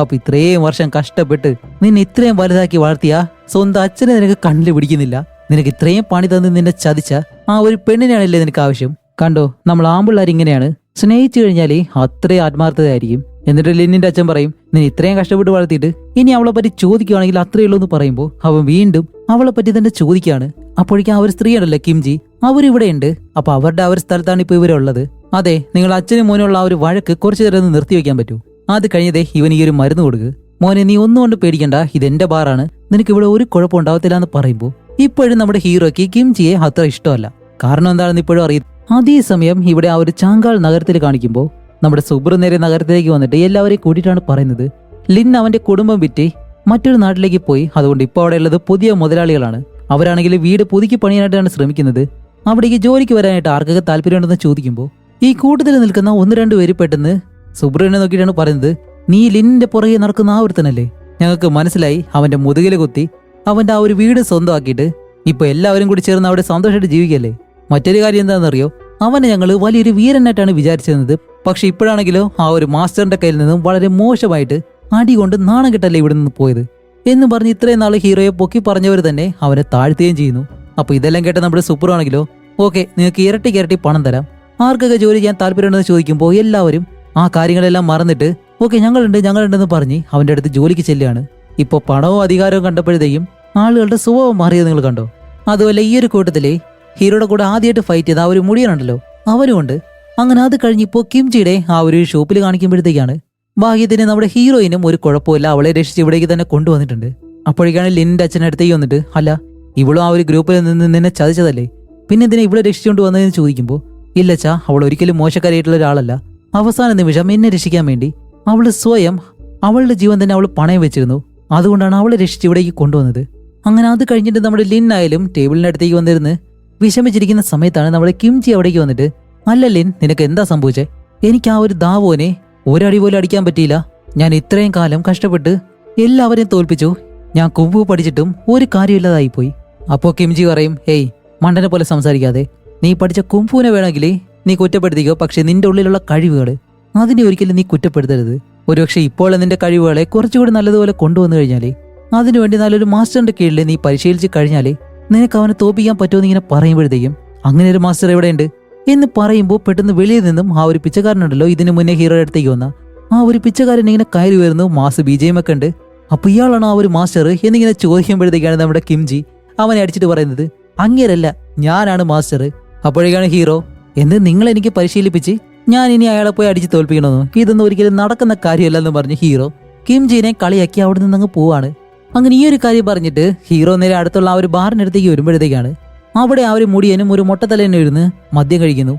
അപ്പൊ ഇത്രയും വർഷം കഷ്ടപ്പെട്ട് നിന്നെ ഇത്രയും വലുതാക്കി വളർത്തിയ സ്വന്തം അച്ഛനെ നിനക്ക് കണ്ണിൽ പിടിക്കുന്നില്ല, നിനക്ക് ഇത്രയും പണി തന്ന് നിന്നെ ചതിച്ച ആ ഒരു പെണ്ണിനാണല്ലേ നിനക്ക് ആവശ്യം, കണ്ടോ നമ്മൾ ആമ്പിള്ളാർ ഇങ്ങനെയാണ്, സ്നേഹിച്ചു കഴിഞ്ഞാല് അത്രയും ആത്മാർത്ഥതയായിരിക്കും. എന്നിട്ട് ലിന്നിന്റെ അച്ഛൻ പറയും, നീ ഇത്രയും കഷ്ടപ്പെട്ട് വളർത്തിയിട്ട് ഇനി അവളെ പറ്റി ചോദിക്കുകയാണെങ്കിൽ അത്രയേ ഉള്ളൂ എന്ന് പറയുമ്പോൾ അവൻ വീണ്ടും അവളെ പറ്റി തന്നെ ചോദിക്കുകയാണ്. അപ്പോഴേക്കും ആ ഒരു സ്ത്രീ ഉണ്ടല്ലോ കിംജി, അവരിവിടെ ഉണ്ട്. അപ്പൊ അവരുടെ ആ ഒരു സ്ഥലത്താണ് ഇപ്പൊ ഇവരുള്ളത്. അതെ, നിങ്ങൾ അച്ഛനും മോനുള്ള ആ ഒരു വഴക്ക് കുറച്ചു നേരം ഒന്ന് നിർത്തിവെക്കാൻ പറ്റൂ. അത് കഴിഞ്ഞതേ ഇവൻ ഈ ഒരു മരുന്ന് കൊടുക്കുക, മോനെ നീ ഒന്നുകൊണ്ട് പേടിക്കണ്ട, ഇതെന്റെ ബാറാണ്, നിനക്ക് ഇവിടെ ഒരു കുഴപ്പം ഉണ്ടാവത്തില്ല എന്ന് പറയുമ്പോൾ ഇപ്പോഴും നമ്മുടെ ഹീറോയ്ക്ക് കിംജിയെ അത്ര ഇഷ്ടമല്ല. കാരണം എന്താണെന്ന് ഇപ്പോഴും അറിയും. അതേസമയം ഇവിടെ ആ ഒരു ചാങ്കാൾ നഗരത്തിൽ കാണിക്കുമ്പോൾ നമ്മുടെ സുബ്രു നേരെ നഗരത്തിലേക്ക് വന്നിട്ട് എല്ലാവരെയും കൂട്ടിയിട്ടാണ് പറയുന്നത്, ലിൻ അവന്റെ കുടുംബം വിറ്റ് മറ്റൊരു നാട്ടിലേക്ക് പോയി, അതുകൊണ്ട് ഇപ്പോൾ അവിടെ ഉള്ളത് പുതിയ മുതലാളികളാണ്. അവരാണെങ്കിൽ വീട് പുതുക്കി പണിയാനായിട്ടാണ് ശ്രമിക്കുന്നത്. അവിടേക്ക് ജോലിക്ക് വരാനായിട്ട് ആർക്കൊക്കെ താല്പര്യമുണ്ടെന്ന് ചോദിക്കുമ്പോൾ ഈ കൂട്ടത്തിൽ നിൽക്കുന്ന 1-2 പേര് പെട്ടെന്ന് സുബ്രുവിനെ നോക്കിയിട്ടാണ് പറയുന്നത്, നീ ലിന്നിന്റെ പുറകെ നടക്കുന്ന ആ ഒരുത്തനല്ലേ, ഞങ്ങൾക്ക് മനസ്സിലായി, അവന്റെ മുതുകില് കുത്തി അവന്റെ ആ ഒരു വീട് സ്വന്തമാക്കിയിട്ട് ഇപ്പൊ എല്ലാവരും കൂടി ചേർന്ന് അവിടെ സന്തോഷമായിട്ട് ജീവിക്കല്ലേ. മറ്റൊരു കാര്യം എന്താണെന്നറിയോ, അവനെ ഞങ്ങൾ വലിയൊരു വീരനായിട്ടാണ് വിചാരിച്ചിരുന്നത്, പക്ഷെ ഇപ്പോഴാണെങ്കിലോ ആ ഒരു മാസ്റ്ററിന്റെ കയ്യിൽ നിന്നും വളരെ മോശമായിട്ട് അടി കൊണ്ട് നാണം കെട്ടല്ലേ ഇവിടെ നിന്ന് പോയത് എന്ന് പറഞ്ഞ് ഇത്രയും നാൾ ഹീറോയെ പൊക്കി പറഞ്ഞവർ തന്നെ അവനെ താഴ്ത്തുകയും ചെയ്യുന്നു. അപ്പൊ ഇതെല്ലാം കേട്ട നമ്മുടെ സൂപ്പർ ആണെങ്കിലോ, ഓക്കെ നിങ്ങൾക്ക് ഇരട്ടി പണം തരാം, ആർക്കൊക്കെ ജോലി ചെയ്യാൻ താല്പര്യമുണ്ടെന്ന് ചോദിക്കുമ്പോൾ എല്ലാവരും ആ കാര്യങ്ങളെല്ലാം മറന്നിട്ട് ഓക്കെ ഞങ്ങളുണ്ടെന്ന് പറഞ്ഞ് അവന്റെ അടുത്ത് ജോലിക്ക് ചെല്ലുകയാണ്. ഇപ്പൊ പണവും അധികാരവും കണ്ടപ്പോഴത്തേക്കും ആളുകളുടെ സ്വഭാവം മാറിയത് നിങ്ങൾ കണ്ടോ? അതുപോലെ ഈ ഒരു കൂട്ടത്തിലെ ഹീറോയുടെ കൂടെ ആദ്യമായിട്ട് ഫൈറ്റ് ചെയ്ത ആ ഒരു മുടിയനുണ്ടല്ലോ, അവനുമുണ്ട്. അങ്ങനെ അത് കഴിഞ്ഞിപ്പോ കിംജിയുടെ ആ ഒരു ഷോപ്പിൽ കാണിക്കുമ്പോഴത്തേക്കാണ് ഭാഗ്യത്തിന് നമ്മുടെ ഹീറോയിനും ഒരു കുഴപ്പമില്ല, അവളെ രക്ഷിച്ച് ഇവിടേക്ക് തന്നെ കൊണ്ടുവന്നിട്ടുണ്ട്. അപ്പോഴേക്കാണ് ലിൻ്റെ അച്ഛനടുത്തേക്ക് വന്നിട്ട്, അല്ല ഇവളും ആ ഒരു ഗ്രൂപ്പിൽ നിന്ന് നിന്നെ ചതിച്ചതല്ലേ, പിന്നെ എന്തിനാ ഇവിടെ രക്ഷിച്ചുകൊണ്ട് വന്നതെന്ന് ചോദിക്കുമ്പോൾ, ഇല്ലച്ചാ അവൾ ഒരിക്കലും മോശക്കാരായിട്ടുള്ള ഒരാളല്ല. അവസാന നിമിഷം എന്നെ രക്ഷിക്കാൻ വേണ്ടി അവള് സ്വയം അവളുടെ ജീവൻ തന്നെ അവൾ പണയം വെച്ചിരുന്നു. അതുകൊണ്ടാണ് അവളെ രക്ഷിച്ച് ഇവിടേക്ക് കൊണ്ടുവന്നത്. അങ്ങനെ അത് കഴിഞ്ഞിട്ട് നമ്മുടെ ലിൻ ആയാലും ടേബിളിന്റെ അടുത്തേക്ക് വന്നിരുന്ന് വിഷമിച്ചിരിക്കുന്ന സമയത്താണ് നമ്മുടെ കിംജി അവിടേക്ക് വന്നിട്ട്, അല്ല ലിൻ, നിനക്ക് എന്താ സംഭവിച്ചേ? എനിക്ക് ആ ഒരു ദാവോനെ ഒരടി പോലും അടിക്കാൻ പറ്റിയില്ല. ഞാൻ ഇത്രയും കാലം കഷ്ടപ്പെട്ട് എല്ലാവരെയും തോൽപ്പിച്ചു. ഞാൻ കുംഫു പഠിച്ചിട്ടും ഒരു കാര്യമില്ലാതായിപ്പോയി. അപ്പോ കിംജി പറയും, ഹേയ് മണ്ടനെ പോലെ സംസാരിക്കാതെ, നീ പഠിച്ച കുംഫുവിനെ വേണമെങ്കിൽ നീ കുറ്റപ്പെടുത്തിക്കോ, പക്ഷെ നിന്റെ ഉള്ളിലുള്ള കഴിവുകൾ അതിനെ ഒരിക്കലും നീ കുറ്റപ്പെടുത്തരുത്. ഒരുപക്ഷെ ഇപ്പോൾ നിന്റെ കഴിവുകളെ കുറച്ചുകൂടി നല്ലതുപോലെ കൊണ്ടുവന്നു കഴിഞ്ഞാലേ, അതിനുവേണ്ടി നല്ലൊരു മാസ്റ്ററിന്റെ കീഴിൽ നീ പരിശീലിച്ച് കഴിഞ്ഞാലേ നിനക്ക് അവനെ തോപ്പിക്കാൻ പറ്റുമെന്ന് ഇങ്ങനെ പറയുമ്പോഴത്തേക്കും, അങ്ങനെ ഒരു മാസ്റ്റർ എവിടെയുണ്ട് എന്ന് പറയുമ്പോൾ പെട്ടെന്ന് വെളിയിൽ നിന്നും ആ ഒരു പിച്ചക്കാരനുണ്ടല്ലോ, ഇതിനു മുന്നേ ഹീറോയുടെ അടുത്തേക്ക് വന്ന ആ ഒരു പിച്ചക്കാരൻ ഇങ്ങനെ കയറി വരുന്നു, മാസ് ബിജയം ഒക്കെ ഉണ്ട്. അപ്പൊ ഇയാളാണ് ആ ഒരു മാസ്റ്റർ എന്നിങ്ങനെ ചോദിക്കുമ്പോഴത്തേക്കാണ് നമ്മുടെ കിംജി അവനെ അടിച്ചിട്ട് പറയുന്നത്, അങ്ങേരല്ല, ഞാനാണ് മാസ്റ്റർ. അപ്പോഴേക്കാണ് ഹീറോ, എന്ത് നിങ്ങൾ എനിക്ക് പരിശീലിപ്പിച്ച് ഞാൻ ഇനി അയാളെ പോയി അടിച്ച് തോൽപ്പിക്കണമെന്നോ? ഇതൊന്നും ഒരിക്കലും നടക്കുന്ന കാര്യമല്ലെന്ന് പറഞ്ഞ് ഹീറോ കിംജിനെ കളിയാക്കി അവിടെ നിന്നങ്ങ് പോവാണ്. അങ്ങനെ ഈ ഒരു കാര്യം പറഞ്ഞിട്ട് ഹീറോ നേരെ അടുത്തുള്ള ആ ഒരു ബാറിനടുത്തേക്ക് വരുമ്പോഴത്തേക്കാണ് അവിടെ ആ ഒരു മുടിയനും ഒരു മൊട്ടത്തലേനും ഇരുന്ന് മദ്യം കഴിക്കുന്നു.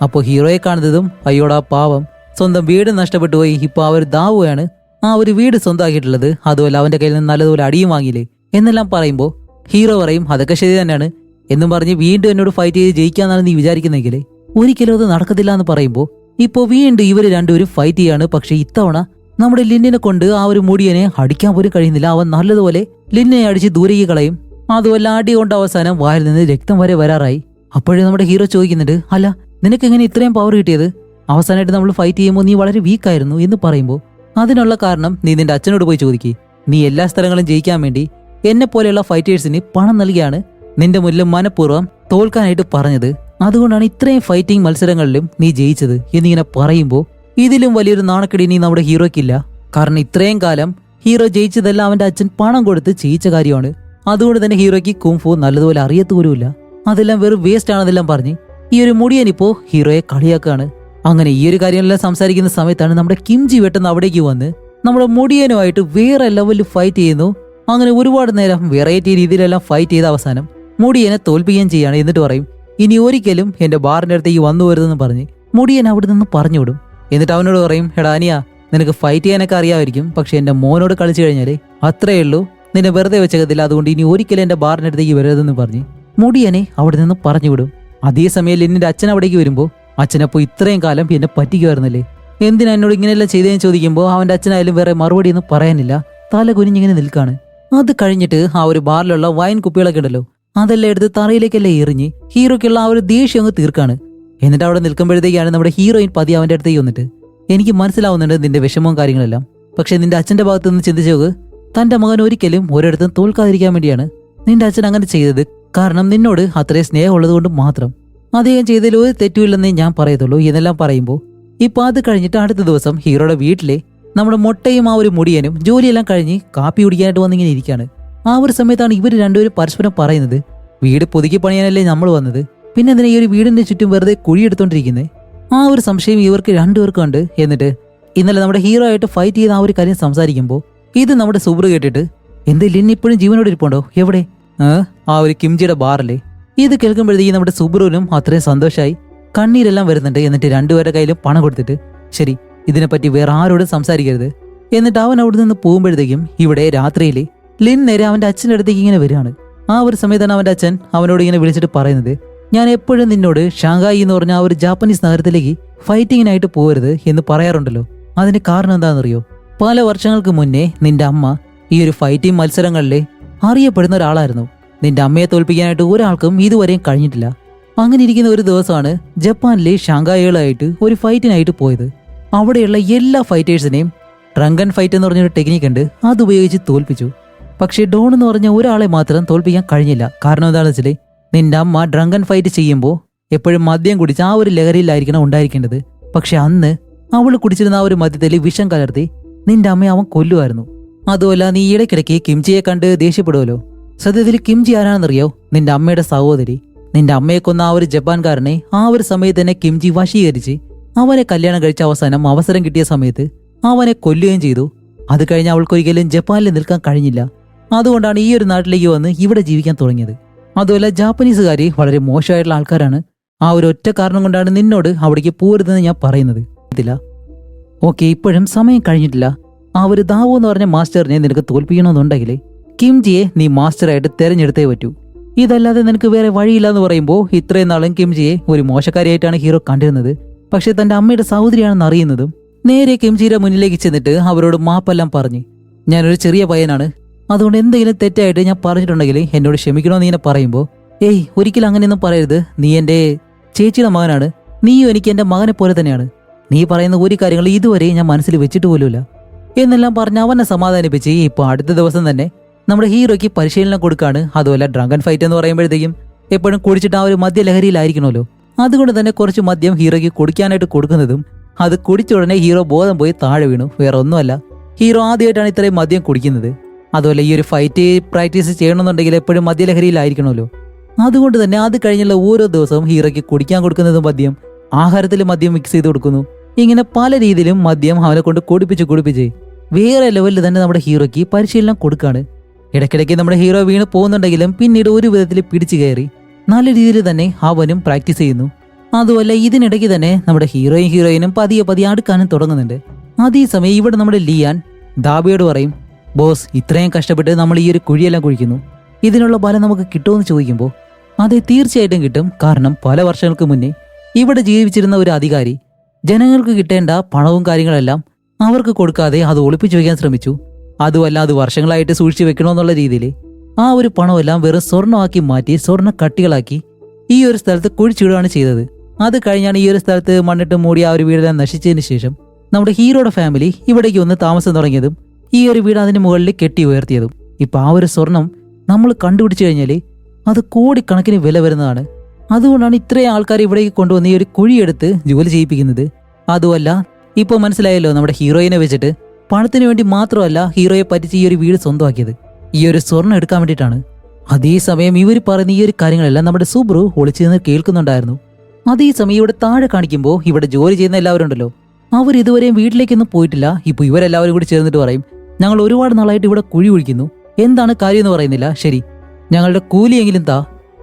അപ്പോൾ ഹീറോയെ കാണുന്നതും, അയ്യോടാ പാവം, സ്വന്തം വീട് നഷ്ടപ്പെട്ടു പോയി, ഇപ്പൊ ആ ഒരു ദാവുകയാണ് ആ ഒരു വീട് സ്വന്തമാക്കിയിട്ടുള്ളത്, അതുപോലെ അവന്റെ കയ്യിൽ നിന്ന് നല്ലതുപോലെ അടിയും വാങ്ങിയില്ലേ എന്നെല്ലാം പറയുമ്പോൾ ഹീറോ പറയും, അതൊക്കെ ശരി തന്നെയാണ് എന്നും പറഞ്ഞ് വീണ്ടും എന്നോട് ഫൈറ്റ് ചെയ്ത് ജയിക്കാന്നാണ് നീ വിചാരിക്കുന്നെങ്കിൽ ഒരിക്കലും അത് നടക്കത്തില്ല എന്ന് പറയുമ്പോൾ ഇപ്പോൾ വീണ്ടും ഇവര് രണ്ടുപേരും ഫൈറ്റ് ചെയ്യാണ്. പക്ഷെ ഇത്തവണ നമ്മുടെ ലിന്നിനെ കൊണ്ട് ആ ഒരു മുടിയനെ അടിക്കാൻ പോലും കഴിയുന്നില്ല. അവൻ നല്ലതുപോലെ ലിന്നിനെ അടിച്ച് ദൂരേക്ക് കളയും. അതുപോലെ അടി കൊണ്ട് അവസാനം വായിൽ നിന്ന് രക്തം വരെ വരാറായി. അപ്പോഴേ നമ്മുടെ ഹീറോ ചോദിക്കുന്നുണ്ട്, അല്ല നിനക്ക് എങ്ങനെ ഇത്രയും പവർ കിട്ടിയത്? അവസാനമായിട്ട് നമ്മൾ ഫൈറ്റ് ചെയ്യുമ്പോൾ നീ വളരെ വീക്കായിരുന്നു എന്ന് പറയുമ്പോൾ, അതിനുള്ള കാരണം നീ നിന്റെ അച്ഛനോട് പോയി ചോദിക്കുക. നീ എല്ലാ സ്ഥലങ്ങളും ജയിക്കാൻ വേണ്ടി എന്നെ പോലെയുള്ള ഫൈറ്റേഴ്സിന് പണം നൽകിയാണ് നിന്റെ മുന്നിൽ മനഃപൂർവ്വം തോൽക്കാനായിട്ട് പറഞ്ഞത്. അതുകൊണ്ടാണ് ഇത്രയും ഫൈറ്റിംഗ് മത്സരങ്ങളിലും നീ ജയിച്ചത് എന്നിങ്ങനെ പറയുമ്പോൾ ഇതിലും വലിയൊരു നാണക്കെടി നീ നമ്മുടെ ഹീറോയ്ക്കില്ല. കാരണം ഇത്രയും കാലം ഹീറോ ജയിച്ചതെല്ലാം അവന്റെ അച്ഛൻ പണം കൊടുത്ത് ചെയ്യിച്ച കാര്യമാണ്. അതുകൊണ്ട് തന്നെ ഹീറോയ്ക്ക് കുംഫു നല്ലതുപോലെ അറിയത്തുപോലുമില്ല. അതെല്ലാം വെറും വേസ്റ്റ് ആണെന്നെല്ലാം പറഞ്ഞ് ഈ ഒരു മുടിയനിപ്പോ ഹീറോയെ കളിയാക്കാണ്. അങ്ങനെ ഈ ഒരു കാര്യമെല്ലാം സംസാരിക്കുന്ന സമയത്താണ് നമ്മുടെ കിംജി വെട്ടുന്ന അവിടേക്ക് വന്ന് നമ്മുടെ മുടിയനുമായിട്ട് വേറെ ലെവലിൽ ഫൈറ്റ് ചെയ്യുന്നു. അങ്ങനെ ഒരുപാട് നേരം വെറൈറ്റി രീതിയിലെല്ലാം ഫൈറ്റ് ചെയ്ത അവസാനം മുടിയനെ തോൽപ്പിക്കുകയും ചെയ്യാണ്. എന്നിട്ട് പറയും, ഇനി ഒരിക്കലും എന്റെ ബാറിന്റെ അടുത്തേക്ക് വന്നു വരുതെന്ന് പറഞ്ഞ് മുടിയൻ അവിടെ നിന്ന് പറഞ്ഞുവിടും. എന്നിട്ട് അവനോട് പറയും, എടാ അനിയ, നിനക്ക് ഫൈറ്റ് ചെയ്യാനൊക്കെ അറിയാമായിരിക്കും, പക്ഷെ എന്റെ മോനോട് കളിച്ചു കഴിഞ്ഞാല് അത്രയേ ഉള്ളൂ, നിന്നെ വെറുതെ വെച്ചകത്തില്ല, അതുകൊണ്ട് ഇനി ഒരിക്കലും എന്റെ ബാറിന്റെ അടുത്തേക്ക് വരരുതെന്ന് പറഞ്ഞ് മുടിയനെ അവിടെ നിന്ന് പറഞ്ഞുവിടും. അതേസമയം ലിന്നിന്റെ അച്ഛൻ അവിടേക്ക് വരുമ്പോൾ, അച്ഛനപ്പോ ഇത്രയും കാലം എന്നെ പറ്റിക്കുമായിരുന്നല്ലേ, എന്തിനാ എന്നോട് ഇങ്ങനെയെല്ലാം ചെയ്തതെന്ന് ചോദിക്കുമ്പോൾ അവന്റെ അച്ഛനായാലും വേറെ മറുപടി ഒന്നും പറയാനില്ല, തല കുനിഞ്ഞിങ്ങനെ നിൽക്കാണ്. അത് കഴിഞ്ഞിട്ട് ആ ഒരു ബാറിലുള്ള വൈൻ കുപ്പികളൊക്കെ ഉണ്ടല്ലോ, അതെല്ലാം എടുത്ത് തറയിലേക്കെല്ലാം എറിഞ്ഞ് ഹീറോയ്ക്കുള്ള ആ ഒരു ദേഷ്യം അങ്ങ് തീർക്കാണ്. എന്നിട്ട് അവിടെ നിൽക്കുമ്പോഴത്തേക്കാണ് നമ്മുടെ ഹീറോയിൻ പതി അവന്റെ അടുത്തേക്ക് വന്നിട്ട്, എനിക്ക് മനസ്സിലാവുന്നുണ്ട് നിന്റെ വിഷമവും കാര്യങ്ങളെല്ലാം, പക്ഷെ നിന്റെ അച്ഛന്റെ ഭാഗത്ത് നിന്ന് ചിന്തിച്ചു നോക്ക്, തന്റെ മകൻ ഒരിക്കലും ഒരിടത്തും തോൽക്കാതിരിക്കാൻ വേണ്ടിയാണ് നിന്റെ അച്ഛൻ അങ്ങനെ ചെയ്തത്. കാരണം നിന്നോട് അത്രയും സ്നേഹമുള്ളത് കൊണ്ട് മാത്രം. അദ്ദേഹം ചെയ്തതിൽ ഒരു തെറ്റുമില്ലെന്നേ ഞാൻ പറയത്തുള്ളൂ എന്നെല്ലാം പറയുമ്പോൾ ഇപ്പൊ അത് കഴിഞ്ഞിട്ട് അടുത്ത ദിവസം ഹീറോയുടെ വീട്ടിലെ നമ്മുടെ മൊട്ടയും ആ ഒരു മുടിയനും ജോലിയെല്ലാം കഴിഞ്ഞ് കാപ്പി കുടിക്കാനായിട്ട് വന്നിങ്ങനെ ഇരിക്കുകയാണ്. ആ ഒരു സമയത്താണ് ഇവർ രണ്ടുപേരും പരസ്പരം പറയുന്നത്, വീട് പുതുക്കി പണിയാനല്ലേ നമ്മൾ വന്നത്, പിന്നെ എന്തിനാ ഈ ഒരു വീടിന്റെ ചുറ്റും വെറുതെ കുഴിയെടുത്തോണ്ടിരിക്കുന്നത്? ആ ഒരു സംശയം ഇവർക്ക് രണ്ടുപേർക്കും ഉണ്ട്. എന്നിട്ട് ഇന്നലെ നമ്മുടെ ഹീറോ ആയിട്ട് ഫൈറ്റ് ചെയ്ത ആ ഒരു കാര്യം സംസാരിക്കുമ്പോൾ ഇത് നമ്മുടെ സുബ്രു കേട്ടിട്ട്, എന്ത് ലിൻ ഇപ്പോഴും ജീവനോട് ഇരിപ്പുണ്ടോ? എവിടെ? ആ ഒരു കിംജിയുടെ ബാറല്ലേ? ഇത് കേൾക്കുമ്പോഴത്തേക്ക് നമ്മുടെ സുബ്രുവിനും അത്രയും സന്തോഷമായി, കണ്ണീരെല്ലാം വരുന്നുണ്ട്. എന്നിട്ട് രണ്ടുപേരുടെ കയ്യിലും പണം കൊടുത്തിട്ട്, ശരി ഇതിനെപ്പറ്റി വേറെ ആരോടും സംസാരിക്കരുത്. എന്നിട്ട് അവൻ അവിടെ നിന്ന് പോകുമ്പോഴത്തേക്കും ഇവിടെ രാത്രിയിൽ ലിൻ നേരെ അവന്റെ അച്ഛൻ്റെ അടുത്തേക്ക് ഇങ്ങനെ വരികയാണ്. ആ ഒരു സമയത്താണ് അവന്റെ അച്ഛൻ അവനോട് ഇങ്ങനെ വിളിച്ചിട്ട് പറയുന്നത്, ഞാൻ എപ്പോഴും നിന്നോട് ഷാങ്ഹായി എന്ന് പറഞ്ഞ ആ ഒരു ജാപ്പനീസ് നഗരത്തിലേക്ക് ഫൈറ്റിങ്ങിനായിട്ട് പോകരുത് എന്ന് പറയാറുണ്ടല്ലോ. അതിന്റെ കാരണം എന്താണെന്നറിയോ? പല വർഷങ്ങൾക്ക് മുന്നേ നിന്റെ അമ്മ ഈ ഒരു ഫൈറ്റിംഗ് മത്സരങ്ങളിൽ അറിയപ്പെടുന്ന ഒരാളായിരുന്നു. നിന്റെ അമ്മയെ തോൽപ്പിക്കാനായിട്ട് ഒരാൾക്കും ഇതുവരെയും കഴിഞ്ഞിട്ടില്ല. അങ്ങനെ ഇരിക്കുന്ന ഒരു ദിവസമാണ് ജപ്പാനിലെ ഷാങ്ഹായികളായിട്ട് ഒരു ഫൈറ്റിനായിട്ട് പോയത്. അവിടെയുള്ള എല്ലാ ഫൈറ്റേഴ്സിനെയും ഡ്രങ്കൻ ഫൈറ്റ് എന്ന് പറഞ്ഞൊരു ടെക്നിക്ക് ഉണ്ട്, അതുപയോഗിച്ച് തോൽപ്പിച്ചു. പക്ഷേ ഡോൺ എന്ന് പറഞ്ഞ ഒരാളെ മാത്രം തോൽപ്പിക്കാൻ കഴിഞ്ഞില്ല. കാരണം എന്താണെന്ന് വെച്ചാൽ നിന്റെ അമ്മ ഡ്രങ്കൻ ഫൈറ്റ് ചെയ്യുമ്പോൾ എപ്പോഴും മദ്യം കുടിച്ച് ആ ഒരു ലഹരിയിലായിരിക്കണം ഉണ്ടായിരിക്കേണ്ടത്. പക്ഷെ അന്ന് അവൾ കുടിച്ചിരുന്ന ആ ഒരു മദ്യത്തിൽ വിഷം കലർത്തി നിന്റെ അമ്മയെ അവൻ കൊല്ലുമായിരുന്നു. അതുമല്ല നീ ഇടയ്ക്കിടയ്ക്ക് കിംജിയെ കണ്ട് ദേഷ്യപ്പെടുമല്ലോ. സത്യത്തിൽ കിംജി ആരാണെന്നറിയോ? നിന്റെ അമ്മയുടെ സഹോദരി. നിന്റെ അമ്മയെ കൊന്ന ആ ഒരു ജപ്പാൻകാരനെ ആ ഒരു സമയത്ത് തന്നെ കിംജി വശീകരിച്ച് അവനെ കല്യാണം കഴിച്ച അവസരം കിട്ടിയ സമയത്ത് അവനെ കൊല്ലുകയും ചെയ്തു. അത് കഴിഞ്ഞ് അവൾക്കൊരിക്കലും ജപ്പാനിൽ നിൽക്കാൻ കഴിഞ്ഞില്ല. അതുകൊണ്ടാണ് ഈ ഒരു നാട്ടിലേക്ക് വന്ന് ഇവിടെ ജീവിക്കാൻ തുടങ്ങിയത്. അതുമല്ല ജാപ്പനീസുകാർ വളരെ മോശമായിട്ടുള്ള ആൾക്കാരാണ്. ആ ഒരു ഒറ്റ കാരണം കൊണ്ടാണ് നിന്നോട് അവിടേക്ക് പോരുതെന്ന് ഞാൻ പറയുന്നത്. ഓക്കെ, ഇപ്പോഴും സമയം കഴിഞ്ഞിട്ടില്ല. ആ ഒരു ദാവോ എന്ന് പറഞ്ഞ മാസ്റ്ററിനെ നിനക്ക് തോൽപ്പിക്കണമെന്നുണ്ടെങ്കിൽ കിംജിയെ നീ മാസ്റ്ററായിട്ട് തെരഞ്ഞെടുത്തേ പറ്റൂ. ഇതല്ലാതെ നിനക്ക് വേറെ വഴിയില്ല എന്ന് പറയുമ്പോൾ ഇത്രയും നാളും കിംജിയെ ഒരു മോശക്കാരിയായിട്ടാണ് ഹീറോ കണ്ടിരുന്നത്. പക്ഷെ തന്റെ അമ്മയുടെ സഹോദരിയാണെന്ന് അറിയുന്നതും നേരെ കിംജിയുടെ മുന്നിലേക്ക് ചെന്നിട്ട് അവരോട് മാപ്പെല്ലാം പറഞ്ഞ്, ഞാനൊരു ചെറിയ പയ്യനാണ്, അതുകൊണ്ട് എന്തെങ്കിലും തെറ്റായിട്ട് ഞാൻ പറഞ്ഞിട്ടുണ്ടെങ്കിൽ എന്നോട് ക്ഷമിക്കണമെന്ന് ഇങ്ങനെ പറയുമ്പോൾ, ഏയ് ഒരിക്കലും അങ്ങനെയൊന്നും പറയരുത്, നീ എൻ്റെ ചേച്ചിയുടെ മകനാണ്, നീയും എനിക്ക് എൻ്റെ മകനെ പോലെ തന്നെയാണ്, നീ പറയുന്ന ഒരു കാര്യങ്ങൾ ഇതുവരെ ഞാൻ മനസ്സിൽ വെച്ചിട്ട് പോലുമില്ല എന്നെല്ലാം പറഞ്ഞ് അവനെ സമാധാനിപ്പിച്ച് ഇപ്പോൾ അടുത്ത ദിവസം തന്നെ നമ്മുടെ ഹീറോയ്ക്ക് പരിശീലനം കൊടുക്കാണ്. അതുമല്ല ഡ്രങ്കൻ ഫൈറ്റ് എന്ന് പറയുമ്പോഴത്തേക്കും എപ്പോഴും കുടിച്ചിട്ട് ആ ഒരു മദ്യലഹരിയിലായിരിക്കണമല്ലോ. അതുകൊണ്ട് തന്നെ കുറച്ച് മദ്യം ഹീറോയ്ക്ക് കുടിക്കാനായിട്ട് കൊടുക്കുന്നതും അത് കുടിച്ച ഉടനെ ഹീറോ ബോധം പോയി താഴെ വീണു. വേറെ ഒന്നുമല്ല, ഹീറോ ആദ്യമായിട്ടാണ് ഇത്രയും മദ്യം കുടിക്കുന്നത്. അതുപോലെ ഈ ഒരു ഫൈറ്റ് പ്രാക്ടീസ് ചെയ്യണമെന്നുണ്ടെങ്കിൽ എപ്പോഴും മദ്യലഹരിയിലായിരിക്കണമല്ലോ. അതുകൊണ്ട് തന്നെ അത് കഴിഞ്ഞുള്ള ഓരോ ദിവസവും ഹീറോയ്ക്ക് കുടിക്കാൻ കൊടുക്കുന്നതും മദ്യം, ആഹാരത്തിൽ മദ്യം മിക്സ് ചെയ്ത് കൊടുക്കുന്നു. ഇങ്ങനെ പല രീതിയിലും മദ്യം അവനെ കൊണ്ട് കുടിപ്പിച്ച് വേറെ ലെവലിൽ തന്നെ നമ്മുടെ ഹീറോയ്ക്ക് പരിശീലനം കൊടുക്കാണ്. ഇടയ്ക്കിടയ്ക്ക് നമ്മുടെ ഹീറോ വീണ് പോകുന്നുണ്ടെങ്കിലും പിന്നീട് ഒരു വിധത്തിൽ പിടിച്ചു കയറി നല്ല രീതിയിൽ തന്നെ അവനും പ്രാക്ടീസ് ചെയ്യുന്നു. അതുമല്ല ഇതിനിടയ്ക്ക് തന്നെ നമ്മുടെ ഹീറോയിനും പതിയെ അടുക്കാനും തുടങ്ങുന്നുണ്ട്. അതേസമയം ഇവിടെ നമ്മുടെ ലിയാൻ ദാബിയോട് പറയും, ബോസ് ഇത്രയും കഷ്ടപ്പെട്ട് നമ്മൾ ഈ ഒരു കുഴിയെല്ലാം കുഴിക്കുന്നു, ഇതിനുള്ള ബലം നമുക്ക് കിട്ടുമെന്ന് ചോദിക്കുമ്പോൾ, അതെ തീർച്ചയായിട്ടും കിട്ടും. കാരണം പല വർഷങ്ങൾക്ക് മുന്നേ ഇവിടെ ജീവിച്ചിരുന്ന ഒരു അധികാരി ജനങ്ങൾക്ക് കിട്ടേണ്ട പണവും കാര്യങ്ങളെല്ലാം അവർക്ക് കൊടുക്കാതെ അത് ഒളിപ്പിച്ചു വയ്ക്കാൻ ശ്രമിച്ചു. അതുമല്ല അത് വർഷങ്ങളായിട്ട് സൂക്ഷിച്ചു വെക്കണമെന്നുള്ള രീതിയിൽ ആ ഒരു പണമെല്ലാം വെറും സ്വർണ്ണമാക്കി മാറ്റി സ്വർണ്ണ കട്ടികളാക്കി ഈ ഒരു സ്ഥലത്ത് കുഴിച്ചിടുകയാണ് ചെയ്തത്. അത് കഴിഞ്ഞാണ് ഈ ഒരു സ്ഥലത്ത് മണ്ണിട്ട് മൂടി ആ ഒരു വീടെല്ലാം നശിച്ചതിന് ശേഷം നമ്മുടെ ഹീറോയുടെ ഫാമിലി ഇവിടേക്ക് വന്ന് താമസം തുടങ്ങിയതും ഈ ഒരു വീട് അതിന് മുകളിൽ കെട്ടി ഉയർത്തിയതും. ഇപ്പൊ ആ ഒരു സ്വർണം നമ്മൾ കണ്ടുപിടിച്ചു കഴിഞ്ഞാൽ അത് കോടിക്കണക്കിന് വില വരുന്നതാണ്. അതുകൊണ്ടാണ് ഇത്രയും ആൾക്കാർ ഇവിടേക്ക് കൊണ്ടുവന്ന് ഈ ഒരു കുഴിയെടുത്ത് ജോലി ചെയ്യിപ്പിക്കുന്നത്. അതുമല്ല ഇപ്പോൾ മനസ്സിലായല്ലോ, നമ്മുടെ ഹീറോയിനെ വെച്ചിട്ട് പണത്തിന് വേണ്ടി മാത്രമല്ല ഹീറോയെ പറ്റിച്ച് ഈ ഒരു വീട് സ്വന്തമാക്കിയത്, ഈ ഒരു സ്വർണ്ണം എടുക്കാൻ വേണ്ടിയിട്ടാണ്. അതേസമയം ഇവർ പറയുന്ന ഈ ഒരു കാര്യങ്ങളെല്ലാം നമ്മുടെ സുബ്രു ഒളിച്ചു നിന്ന് കേൾക്കുന്നുണ്ടായിരുന്നു. അതേസമയം ഇവിടെ താഴെ കാണിക്കുമ്പോൾ ഇവിടെ ജോലി ചെയ്യുന്ന എല്ലാവരും ഉണ്ടല്ലോ, അവർ ഇതുവരെയും വീട്ടിലേക്കൊന്നും പോയിട്ടില്ല. ഇപ്പോൾ ഇവരെല്ലാവരും കൂടി ചേർന്നിട്ട് പറയും, ഞങ്ങൾ ഒരുപാട് നാളായിട്ട് ഇവിടെ കുഴി ഒഴിക്കുന്നു, എന്താണ് കാര്യം എന്ന് പറയുന്നില്ല, ശരി ഞങ്ങളുടെ കൂലിയെങ്കിലും താ,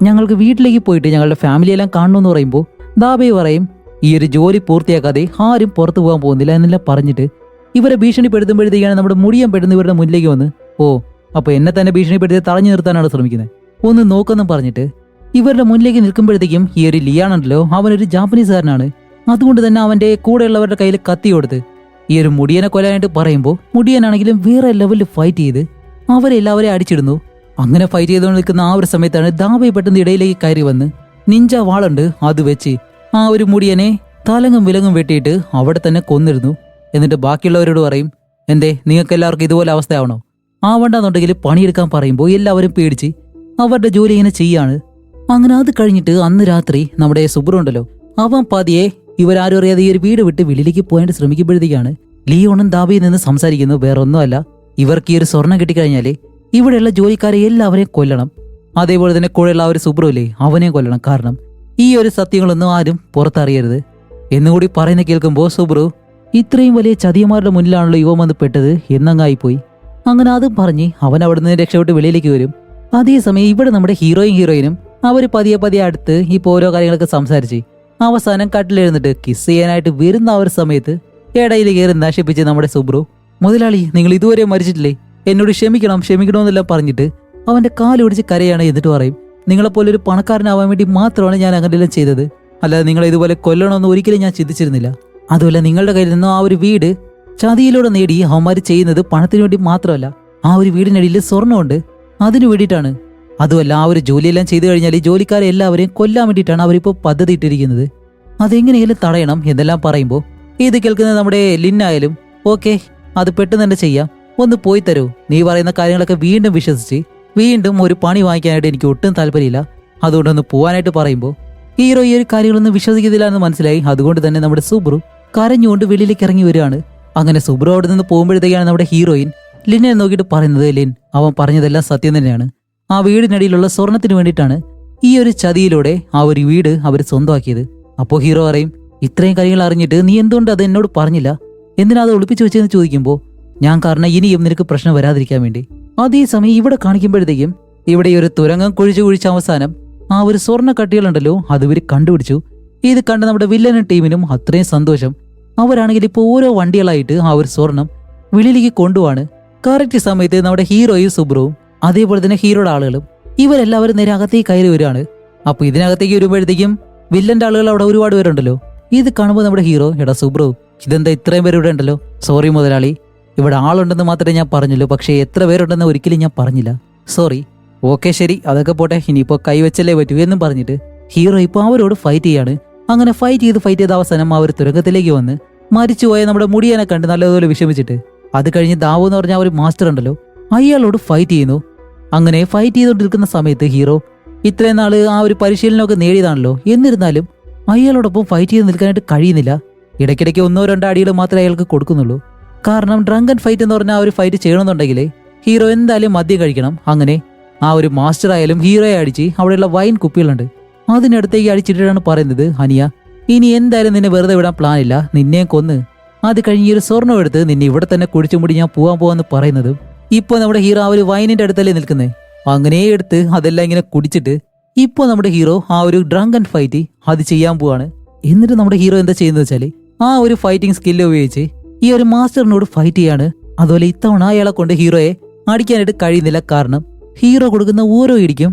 ഞങ്ങൾക്ക് വീട്ടിലേക്ക് പോയിട്ട് ഞങ്ങളുടെ ഫാമിലിയെല്ലാം കാണണമെന്ന് പറയുമ്പോൾ ദാബേ പറയും, ഈ ഒരു ജോലി പൂർത്തിയാക്കാതെ ആരും പുറത്തു പോകാൻ പോകുന്നില്ല എന്നെല്ലാം പറഞ്ഞിട്ട് ഇവരെ ഭീഷണിപ്പെടുത്തുമ്പോഴത്തേക്കാണ് നമ്മുടെ മുടിയൻ പെടുന്ന ഇവരുടെ മുന്നിലേക്ക് വന്ന്, ഓ അപ്പൊ എന്നെ തന്നെ ഭീഷണിപ്പെടുത്തി തടഞ്ഞു നിർത്താനാണ് ശ്രമിക്കുന്നത്, ഒന്ന് നോക്കെന്നും പറഞ്ഞിട്ട് ഇവരുടെ മുന്നിലേക്ക് നിൽക്കുമ്പോഴത്തേക്കും ഈ ഒരു ലിയാണുണ്ടല്ലോ, അവനൊരു ജാപ്പനീസുകാരനാണ്. അതുകൊണ്ട് തന്നെ അവന്റെ കൂടെയുള്ളവരുടെ കയ്യിൽ കത്തി കൊടുത്ത് ഈ ഒരു മുടിയനെ കൊല്ലാനായിട്ട് പറയുമ്പോൾ മുടിയനാണെങ്കിലും വേറെ ലെവലിൽ ഫൈറ്റ് ചെയ്ത് അവരെല്ലാവരെയും അടിച്ചിടുന്നു. അങ്ങനെ ഫൈറ്റ് ചെയ്തുകൊണ്ട് നിൽക്കുന്ന ആ ഒരു സമയത്താണ് ദാബേ പെട്ടെന്ന് ഇടയിലേക്ക് കയറി വന്ന് നിഞ്ച വാളുണ്ട് അത് വെച്ച് ആ ഒരു മുടിയനെ തലങ്ങും വിലങ്ങും വെട്ടിയിട്ട് അവിടെ തന്നെ കൊന്നിരുന്നു. എന്നിട്ട് ബാക്കിയുള്ളവരോട് പറയും, എന്തേ നിങ്ങൾക്ക് എല്ലാവർക്കും ഇതുപോലെ അവസ്ഥയാവണോ? ആവണ്ടെന്നുണ്ടെങ്കിൽ പണിയെടുക്കാൻ പറയുമ്പോൾ എല്ലാവരും പേടിച്ച് അവരുടെ ജോലി ഇങ്ങനെ ചെയ്യാണ്. അങ്ങനെ അത് കഴിഞ്ഞിട്ട് അന്ന് രാത്രി നമ്മുടെ സുബ്രു ഉണ്ടല്ലോ, അവൻ പതിയെ ഇവരാരും അറിയാതെ ഈ ഒരു വീട് വിട്ട് വെളിയിലേക്ക് പോകാൻ ശ്രമിക്കുമ്പോഴത്തേക്കാണ് ലിയോണും ദാബിയിൽ നിന്ന് സംസാരിക്കുന്നു. വേറെ ഒന്നുമല്ല, ഇവർക്ക് ഈ ഒരു സ്വർണം കിട്ടിക്കഴിഞ്ഞാല് ഇവിടെയുള്ള ജോലിക്കാരെ എല്ലാവരെയും കൊല്ലണം. അതേപോലെ തന്നെ കൂടെയുള്ള ആ ഒരു സുബ്രു ഇല്ലേ, അവനെയും കൊല്ലണം. കാരണം ഈ ഒരു സത്യങ്ങളൊന്നും ആരും പുറത്തറിയരുത് എന്നുകൂടി പറയുന്ന കേൾക്കുമ്പോൾ സുബ്രു ഇത്രയും വലിയ ചതിയന്മാരുടെ മുന്നിലാണല്ലോ ഇവൻ വന്ന് പെട്ടത് എന്നങ്ങായിപ്പോയി. അങ്ങനെ അതും പറഞ്ഞ് അവൻ അവിടെ നിന്ന് രക്ഷപ്പെട്ട് വെളിയിലേക്ക് വരും. അതേസമയം ഇവിടെ നമ്മുടെ ഹീറോയിനും അവർ പതിയെ അടുത്ത് ഇപ്പോൾ ഓരോ കാര്യങ്ങളൊക്കെ സംസാരിച്ച് അവസാനം കട്ടിലെഴുന്നിട്ട് കിസ് ചെയ്യാനായിട്ട് വരുന്ന ആ ഒരു സമയത്ത് ഇടയിൽ കയറി നശിപ്പിച്ച് നമ്മുടെ സുബ്രു, മുതലാളി നിങ്ങൾ ഇതുവരെ മരിച്ചിട്ടില്ലേ, എന്നോട് ക്ഷമിക്കണമെന്നെല്ലാം പറഞ്ഞിട്ട് അവന്റെ കാലൊടിച്ച് കരയാണ്. എന്നിട്ട് പറയും, നിങ്ങളെപ്പോലെ ഒരു പണക്കാരനാവാൻ വേണ്ടി മാത്രമാണ് ഞാൻ അങ്ങനെയെല്ലാം ചെയ്തത്, അല്ലാതെ നിങ്ങളെ ഇതുപോലെ കൊല്ലണമെന്ന് ഒരിക്കലും ഞാൻ ചിന്തിച്ചിരുന്നില്ല. അതുമല്ല നിങ്ങളുടെ കയ്യിൽ നിന്നും ആ ഒരു വീട് ചതിയിലൂടെ നേടി അവന്മാർ ചെയ്യുന്നത് പണത്തിന് വേണ്ടി മാത്രമല്ല, ആ ഒരു വീടിനടിയിൽ സ്വർണ്ണമുണ്ട്, അതിനു വേണ്ടിയിട്ടാണ്. അതുമല്ല ആ ഒരു ജോലിയെല്ലാം ചെയ്തു കഴിഞ്ഞാൽ ഈ ജോലിക്കാരെ എല്ലാവരെയും കൊല്ലാൻ വേണ്ടിയിട്ടാണ് അവരിപ്പോൾ പദ്ധതി ഇട്ടിരിക്കുന്നത്, അതെങ്ങനെയെങ്കിലും തടയണം എന്നെല്ലാം പറയുമ്പോൾ ഇത് കേൾക്കുന്നത് നമ്മുടെ ലിന്നായാലും ഓക്കെ അത് പെട്ടെന്ന് തന്നെ ചെയ്യാം, ഒന്ന് പോയി തരൂ, നീ പറയുന്ന കാര്യങ്ങളൊക്കെ വീണ്ടും വിശ്വസിച്ച് വീണ്ടും ഒരു പണി വാങ്ങിക്കാനായിട്ട് എനിക്ക് ഒട്ടും താല്പര്യമില്ല, അതുകൊണ്ടൊന്ന് പോവാനായിട്ട് പറയുമ്പോൾ ഹീറോ ഈ ഒരു കാര്യങ്ങളൊന്നും വിശ്വസിക്കുന്നില്ല എന്ന് മനസ്സിലായി. അതുകൊണ്ട് തന്നെ നമ്മുടെ സുബ്രു കരഞ്ഞുകൊണ്ട് വെളിയിലേക്ക് ഇറങ്ങി വരികയാണ്. അങ്ങനെ സുബ്രു അവിടെ നിന്ന് പോകുമ്പോഴത്തേക്കാണ് നമ്മുടെ ഹീറോയിൻ ലിനെ നോക്കിയിട്ട് പറയുന്നത്, ലിൻ, അവൻ പറഞ്ഞതെല്ലാം സത്യം തന്നെയാണ്. ആ വീടിനടിയിലുള്ള സ്വർണത്തിന് വേണ്ടിയിട്ടാണ് ഈ ഒരു ചതിയിലൂടെ ആ ഒരു വീട് അവർ സ്വന്തമാക്കിയത്. അപ്പോൾ ഹീറോ പറയും, ഇത്രയും കാര്യങ്ങൾ അറിഞ്ഞിട്ട് നീ എന്തുകൊണ്ട് അത് എന്നോട് പറഞ്ഞില്ല, എന്തിനാ അത് ഒളിപ്പിച്ചു വെച്ചെന്ന് ചോദിക്കുമ്പോൾ, ഞാൻ കാരണം ഇനിയും നിനക്ക് പ്രശ്നം വരാതിരിക്കാൻ വേണ്ടി. അതേസമയം ഇവിടെ കാണിക്കുമ്പോഴത്തേക്കും ഇവിടെ ഒരു തുരങ്കം കുഴിച്ച് അവസാനം ആ ഒരു സ്വർണ്ണ കട്ടികളുണ്ടല്ലോ അത് ഇവർ കണ്ടുപിടിച്ചു. ഇത് കണ്ട നമ്മുടെ വില്ലനും ടീമിനും അത്രയും സന്തോഷം. അവരാണെങ്കിൽ ഇപ്പോൾ ഓരോ വണ്ടികളായിട്ട് ആ ഒരു സ്വർണം വെളിയിലേക്ക് കൊണ്ടുപോവാണ്. കറക്റ്റ് സമയത്ത് നമ്മുടെ ഹീറോയും സുബ്രുവും അതേപോലെ തന്നെ ഹീറോയുടെ ആളുകളും ഇവരെല്ലാവരും നേരെ അകത്തേക്ക് കയറി വരികയാണ്. അപ്പൊ ഇതിനകത്തേക്ക് വരുമ്പോഴത്തേക്കും വില്ലന്റെ ആളുകൾ അവിടെ ഒരുപാട് പേരുണ്ടല്ലോ. ഇത് കാണുമ്പോൾ നമ്മുടെ ഹീറോ, എടാ സുബ്രു, ഇതെന്താ ഇത്രയും പേര് ഇവിടെ ഉണ്ടല്ലോ? സോറി മുതലാളി, ഇവിടെ ആളുണ്ടെന്ന് മാത്രമേ ഞാൻ പറഞ്ഞുള്ളൂ, പക്ഷേ എത്ര പേരുണ്ടെന്ന് ഒരിക്കലും ഞാൻ പറഞ്ഞില്ല, സോറി. ഓക്കെ ശരി, അതൊക്കെ പോട്ടെ, ഇനിയിപ്പോ കൈവച്ചല്ലേ പറ്റൂ എന്നും പറഞ്ഞിട്ട് ഹീറോ ഇപ്പൊ അവരോട് ഫൈറ്റ് ചെയ്യാണ്. അങ്ങനെ ഫൈറ്റ് ചെയ്ത് അവസാനം ആ ഒരു തുരങ്കത്തിലേക്ക് വന്ന് മരിച്ചുപോയ നമ്മുടെ മുടിയനെ കണ്ട് നല്ലതുപോലെ വിഷമിച്ചിട്ട് അത് കഴിഞ്ഞ് ദാവു എന്ന് പറഞ്ഞ ആ ഒരു മാസ്റ്റർ ഉണ്ടല്ലോ അയാളോട് ഫൈറ്റ് ചെയ്യുന്നു. അങ്ങനെ ഫൈറ്റ് ചെയ്തുകൊണ്ടിരിക്കുന്ന സമയത്ത് ഹീറോ ഇത്രയും നാള് ആ ഒരു പരിശീലനമൊക്കെ നേടിയതാണല്ലോ, എന്നിരുന്നാലും അയാളോടൊപ്പം ഫൈറ്റ് ചെയ്ത് നിൽക്കാനായിട്ട് കഴിയുന്നില്ല. ഇടയ്ക്കിടയ്ക്ക് 1-2 അടികൾ മാത്രമേ അയാൾക്ക് കൊടുക്കുന്നുള്ളൂ. കാരണം ഡ്രങ്കൻ ഫൈറ്റ് എന്ന് പറഞ്ഞാൽ ആ ഒരു ഫൈറ്റ് ചെയ്യണമെന്നുണ്ടെങ്കിൽ ഹീറോ എന്തായാലും മദ്യം കഴിക്കണം. അങ്ങനെ ആ ഒരു മാസ്റ്റർ ആയാലും ഹീറോയെ അടിച്ച് അവിടെയുള്ള വൈൻ കുപ്പികളുണ്ട് അതിനടുത്തേക്ക് അടിച്ചിട്ടാണ് പറയുന്നത്, ഹനിയ, ഇനി എന്തായാലും നിന്നെ വെറുതെ വിടാൻ പ്ലാൻ ഇല്ല, നിന്നെ കൊന്ന് അത് കഴിഞ്ഞ് ഒരു സ്വർണ്ണം എടുത്ത് നിന്നെ ഇവിടെ തന്നെ കുടിച്ചുമുടി ഞാൻ പോവാന്ന് പറയുന്നത്. ഇപ്പൊ നമ്മുടെ ഹീറോ ആ ഒരു വൈനിന്റെ അടുത്തല്ലേ നിൽക്കുന്നേ. അങ്ങനെ എടുത്ത് അതെല്ലാം ഇങ്ങനെ കുടിച്ചിട്ട് ഇപ്പൊ നമ്മുടെ ഹീറോ ആ ഒരു ഡ്രങ്കൻ ഫൈറ്റ് അത് ചെയ്യാൻ പോവാണ്. എന്നിട്ട് നമ്മുടെ ഹീറോ എന്താ ചെയ്യുന്നത് വെച്ചാല് ആ ഒരു ഫൈറ്റിംഗ് സ്കില്ല് ഉപയോഗിച്ച് ഈ ഒരു മാസ്റ്ററിനോട് ഫൈറ്റ് ചെയ്യാണ്. അതുപോലെ ഇത്തവണ അയാളെ കൊണ്ട് ഹീറോയെ അടിക്കാനായിട്ട് കഴിയുന്നില്ല. കാരണം ഹീറോ കൊടുക്കുന്ന ഓരോ ഇടിക്കും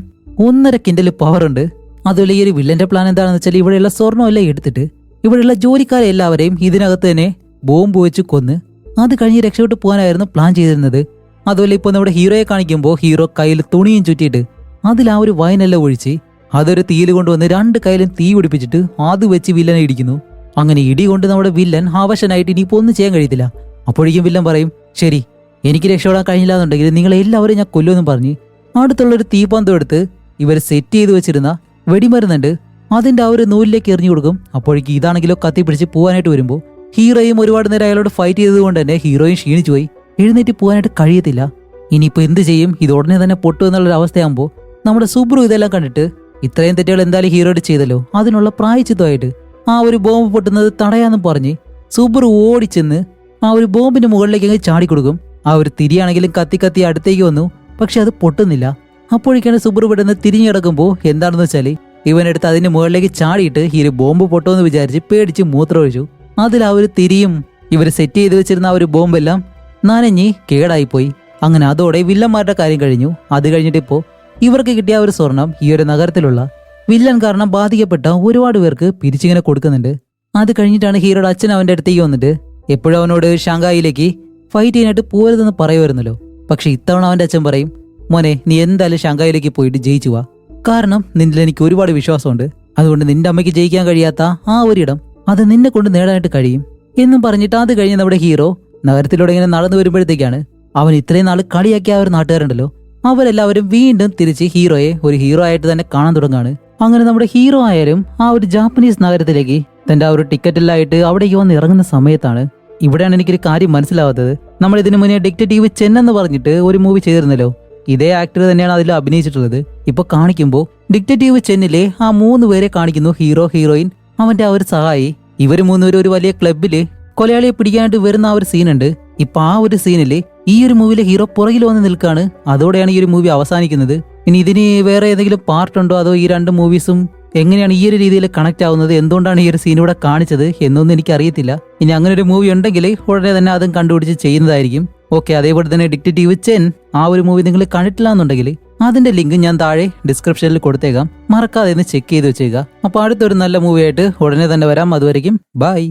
1.5 കിൻഡൽ പവർ ഉണ്ട്. അതുപോലെ ഈ ഒരു വില്ലന്റെ പ്ലാൻ എന്താണെന്ന് വെച്ചാൽ ഇവിടെയുള്ള സ്വർണ്ണം എല്ലാം എടുത്തിട്ട് ഇവിടെയുള്ള ജോലിക്കാരെ എല്ലാവരെയും ഇതിനകത്ത് തന്നെ ബോംബ് വെച്ച് കൊന്ന് അത് കഴിഞ്ഞ് രക്ഷപ്പെട്ട് പോകാനായിരുന്നു പ്ലാൻ ചെയ്തിരുന്നത്. അതുപോലെ ഇപ്പോൾ നമ്മുടെ ഹീറോയെ കാണിക്കുമ്പോൾ ഹീറോ കയ്യിൽ തുണിയും ചുറ്റിയിട്ട് അതിൽ ആ ഒരു വൈനെല്ലാം ഒഴിച്ച് അതൊരു തീയിൽ കൊണ്ടുവന്ന് 2 കയ്യിലും തീ പിടിപ്പിച്ചിട്ട് അത് വെച്ച് വില്ലനെ ഇടിക്കുന്നു. അങ്ങനെ ഇടി കൊണ്ട് നമ്മുടെ വില്ലൻ ആവശ്യനായിട്ട് ഇനിയിപ്പോൾ ഒന്നും ചെയ്യാൻ കഴിയത്തില്ല. അപ്പോഴേക്കും വില്ലൻ പറയും, ശരി, എനിക്ക് രക്ഷപ്പെടാൻ കഴിഞ്ഞില്ല എന്നുണ്ടെങ്കിൽ നിങ്ങളെ എല്ലാവരും ഞാൻ കൊല്ലുമെന്നും പറഞ്ഞ് അടുത്തുള്ളൊരു തീപ്പന്തം എടുത്ത് ഇവർ സെറ്റ് ചെയ്ത് വെച്ചിരുന്ന വെടിമരുന്നുണ്ട് അതിന്റെ ആ ഒരു നൂലിലേക്ക് എറിഞ്ഞു കൊടുക്കും. അപ്പോഴേക്കും ഇതാണെങ്കിലോ കത്തി പിടിച്ച് പോകാനായിട്ട് വരുമ്പോൾ ഹീറോയും ഒരുപാട് നേരം അയാളോട് ഫൈറ്റ് ചെയ്തതുകൊണ്ട് തന്നെ ഹീറോയും ക്ഷീണിച്ചു പോയി, എഴുന്നേറ്റ് പോകാനായിട്ട് കഴിയത്തില്ല. ഇനിയിപ്പോൾ എന്ത് ചെയ്യും, ഇത് ഉടനെ തന്നെ പൊട്ടു എന്നുള്ളൊരു അവസ്ഥയാകുമ്പോൾ നമ്മുടെ സുബ്രു ഇതെല്ലാം കണ്ടിട്ട് ഇത്രയും തെറ്റുകൾ എന്തായാലും ഹീറോയോട് ചെയ്തല്ലോ, അതിനുള്ള പ്രായച്ചിത്തമായിട്ട് ആ ഒരു ബോംബ് പൊട്ടുന്നത് തടയാന്നും പറഞ്ഞ് സുബ്രു ഓടിച്ചെന്ന് ആ ഒരു ബോംബിന്റെ മുകളിലേക്ക് അങ്ങ് ചാടിക്കൊടുക്കും. ആ ഒരു തിരിയാണെങ്കിലും കത്തി അടുത്തേക്ക് വന്നു, പക്ഷെ അത് പൊട്ടുന്നില്ല. അപ്പോഴേക്കാണ് സുബ്രു പെട്ടെന്ന് തിരിഞ്ഞു കിടക്കുമ്പോൾ എന്താണെന്ന് വെച്ചാൽ ഇവനെടുത്ത് അതിന്റെ മുകളിലേക്ക് ചാടിയിട്ട് ഈ ഒരു ബോംബ് പൊട്ടുമെന്ന് വിചാരിച്ച് പേടിച്ച് മൂത്രമൊഴിച്ചു. അതിൽ ആ ഒരു തിരിയും ഇവർ സെറ്റ് ചെയ്ത് വെച്ചിരുന്ന ആ ഒരു ബോംബെല്ലാം നനഞ്ഞ് കേടായിപ്പോയി. അങ്ങനെ അതോടെ വില്ലന്മാരുടെ കാര്യം കഴിഞ്ഞു. അത് കഴിഞ്ഞിട്ട് ഇപ്പോൾ ഇവർക്ക് കിട്ടിയ ഒരു സ്വർണം ഈ ഒരു നഗരത്തിലുള്ള വില്ലൻ കാരണം ബാധിക്കപ്പെട്ട ഒരുപാട് പേർക്ക് പിരിച്ചിങ്ങനെ കൊടുക്കുന്നുണ്ട്. അത് കഴിഞ്ഞിട്ടാണ് ഹീറോയുടെ അച്ഛൻ അവന്റെ അടുത്തേക്ക് വന്നിട്ട് എപ്പോഴും അവനോട് ഷാങ്കായിലേക്ക് ഫൈറ്റ് ചെയ്യാനായിട്ട് പോരുതെന്ന് പറയുമായിരുന്നല്ലോ. പക്ഷെ ഇത്തവണ അവന്റെ അച്ഛൻ പറയും, മോനെ, നീ എന്തായാലും ഷാങ്കായിലേക്ക് പോയിട്ട് ജയിച്ചു വാ, കാരണം നിന്നിൽ എനിക്ക് ഒരുപാട് വിശ്വാസമുണ്ട്. അതുകൊണ്ട് നിന്റെ അമ്മയ്ക്ക് ജയിക്കാൻ കഴിയാത്ത ആ ഒരിടം അത് നിന്നെ കൊണ്ട് നേടാനായിട്ട് കഴിയും എന്നും പറഞ്ഞിട്ട് അത് കഴിഞ്ഞ് നമ്മുടെ ഹീറോ നഗരത്തിലൂടെ ഇങ്ങനെ നടന്നു വരുമ്പോഴത്തേക്കാണ് അവൻ ഇത്രയും നാൾ കളിയാക്കിയ ആ ഒരു നാട്ടുകാരുണ്ടല്ലോ അവരെല്ലാവരും വീണ്ടും തിരിച്ച് ഹീറോയെ ഒരു ഹീറോ ആയിട്ട് തന്നെ കാണാൻ തുടങ്ങാണ്. അങ്ങനെ നമ്മുടെ ഹീറോ ആയാലും ആ ഒരു ജാപ്പനീസ് നഗരത്തിലേക്ക് തന്റെ ആ ഒരു ടിക്കറ്റെല്ലായിട്ട് അവിടേക്ക് വന്ന് ഇറങ്ങുന്ന സമയത്താണ് ഇവിടെയാണ് എനിക്കൊരു കാര്യം മനസ്സിലാവാത്തത്. നമ്മൾ ഇതിനു മുന്നേ ഡിറ്റക്റ്റീവ് ചെൻ എന്ന് പറഞ്ഞിട്ട് ഒരു മൂവി ചെയ്തിരുന്നല്ലോ, ഇതേ ആക്ടർ തന്നെയാണ് അതിൽ അഭിനയിച്ചിട്ടുള്ളത്. ഇപ്പൊ കാണിക്കുമ്പോൾ ഡിറ്റക്റ്റീവ് ചെന്നിലെ ആ 3 പേരെ കാണിക്കുന്നു, ഹീറോ, ഹീറോയിൻ, അവന്റെ ആ ഒരു സഹായി. ഇവര് 3 പേരും ഒരു വലിയ ക്ലബില് കൊലയാളിയെ പിടിക്കാനായിട്ട് വരുന്ന ആ ഒരു സീനുണ്ട്. ഇപ്പൊ ആ ഒരു സീനില് ഈ ഒരു മൂവിയിലെ ഹീറോ പുറകിൽ വന്ന് നിൽക്കാണ്. അതോടെയാണ് ഈ ഒരു മൂവി അവസാനിക്കുന്നത്. ഇനി ഇതിന് വേറെ ഏതെങ്കിലും പാർട്ട് ഉണ്ടോ, അതോ ഈ 2 മൂവീസും എങ്ങനെയാണ് ഈ ഒരു രീതിയിൽ കണക്ട് ആവുന്നത്, എന്തുകൊണ്ടാണ് ഈ ഒരു സീൻ ഇവിടെ കാണിച്ചത് എന്നൊന്നും എനിക്ക് അറിയത്തില്ല. ഇനി അങ്ങനെ ഒരു മൂവി ഉണ്ടെങ്കിൽ ഉടനെ തന്നെ അതും കണ്ടുപിടിച്ച് ചെയ്യുന്നതായിരിക്കും. ഓക്കെ, അതേപോലെ തന്നെ ഡിറ്റക്റ്റീവ് ചെൻ ആ ഒരു മൂവി നിങ്ങൾ കണ്ടിട്ടില്ല എന്നുണ്ടെങ്കിൽ അതിന്റെ ലിങ്ക് ഞാൻ താഴെ ഡിസ്ക്രിപ്ഷനിൽ കൊടുത്തേക്കാം, മറക്കാതെ ഒന്ന് ചെക്ക് ചെയ്ത് വെച്ചേക്കുക. അപ്പൊ അടുത്തൊരു നല്ല മൂവിയായിട്ട് ഉടനെ തന്നെ വരാം. അതുവരെയും ബൈ.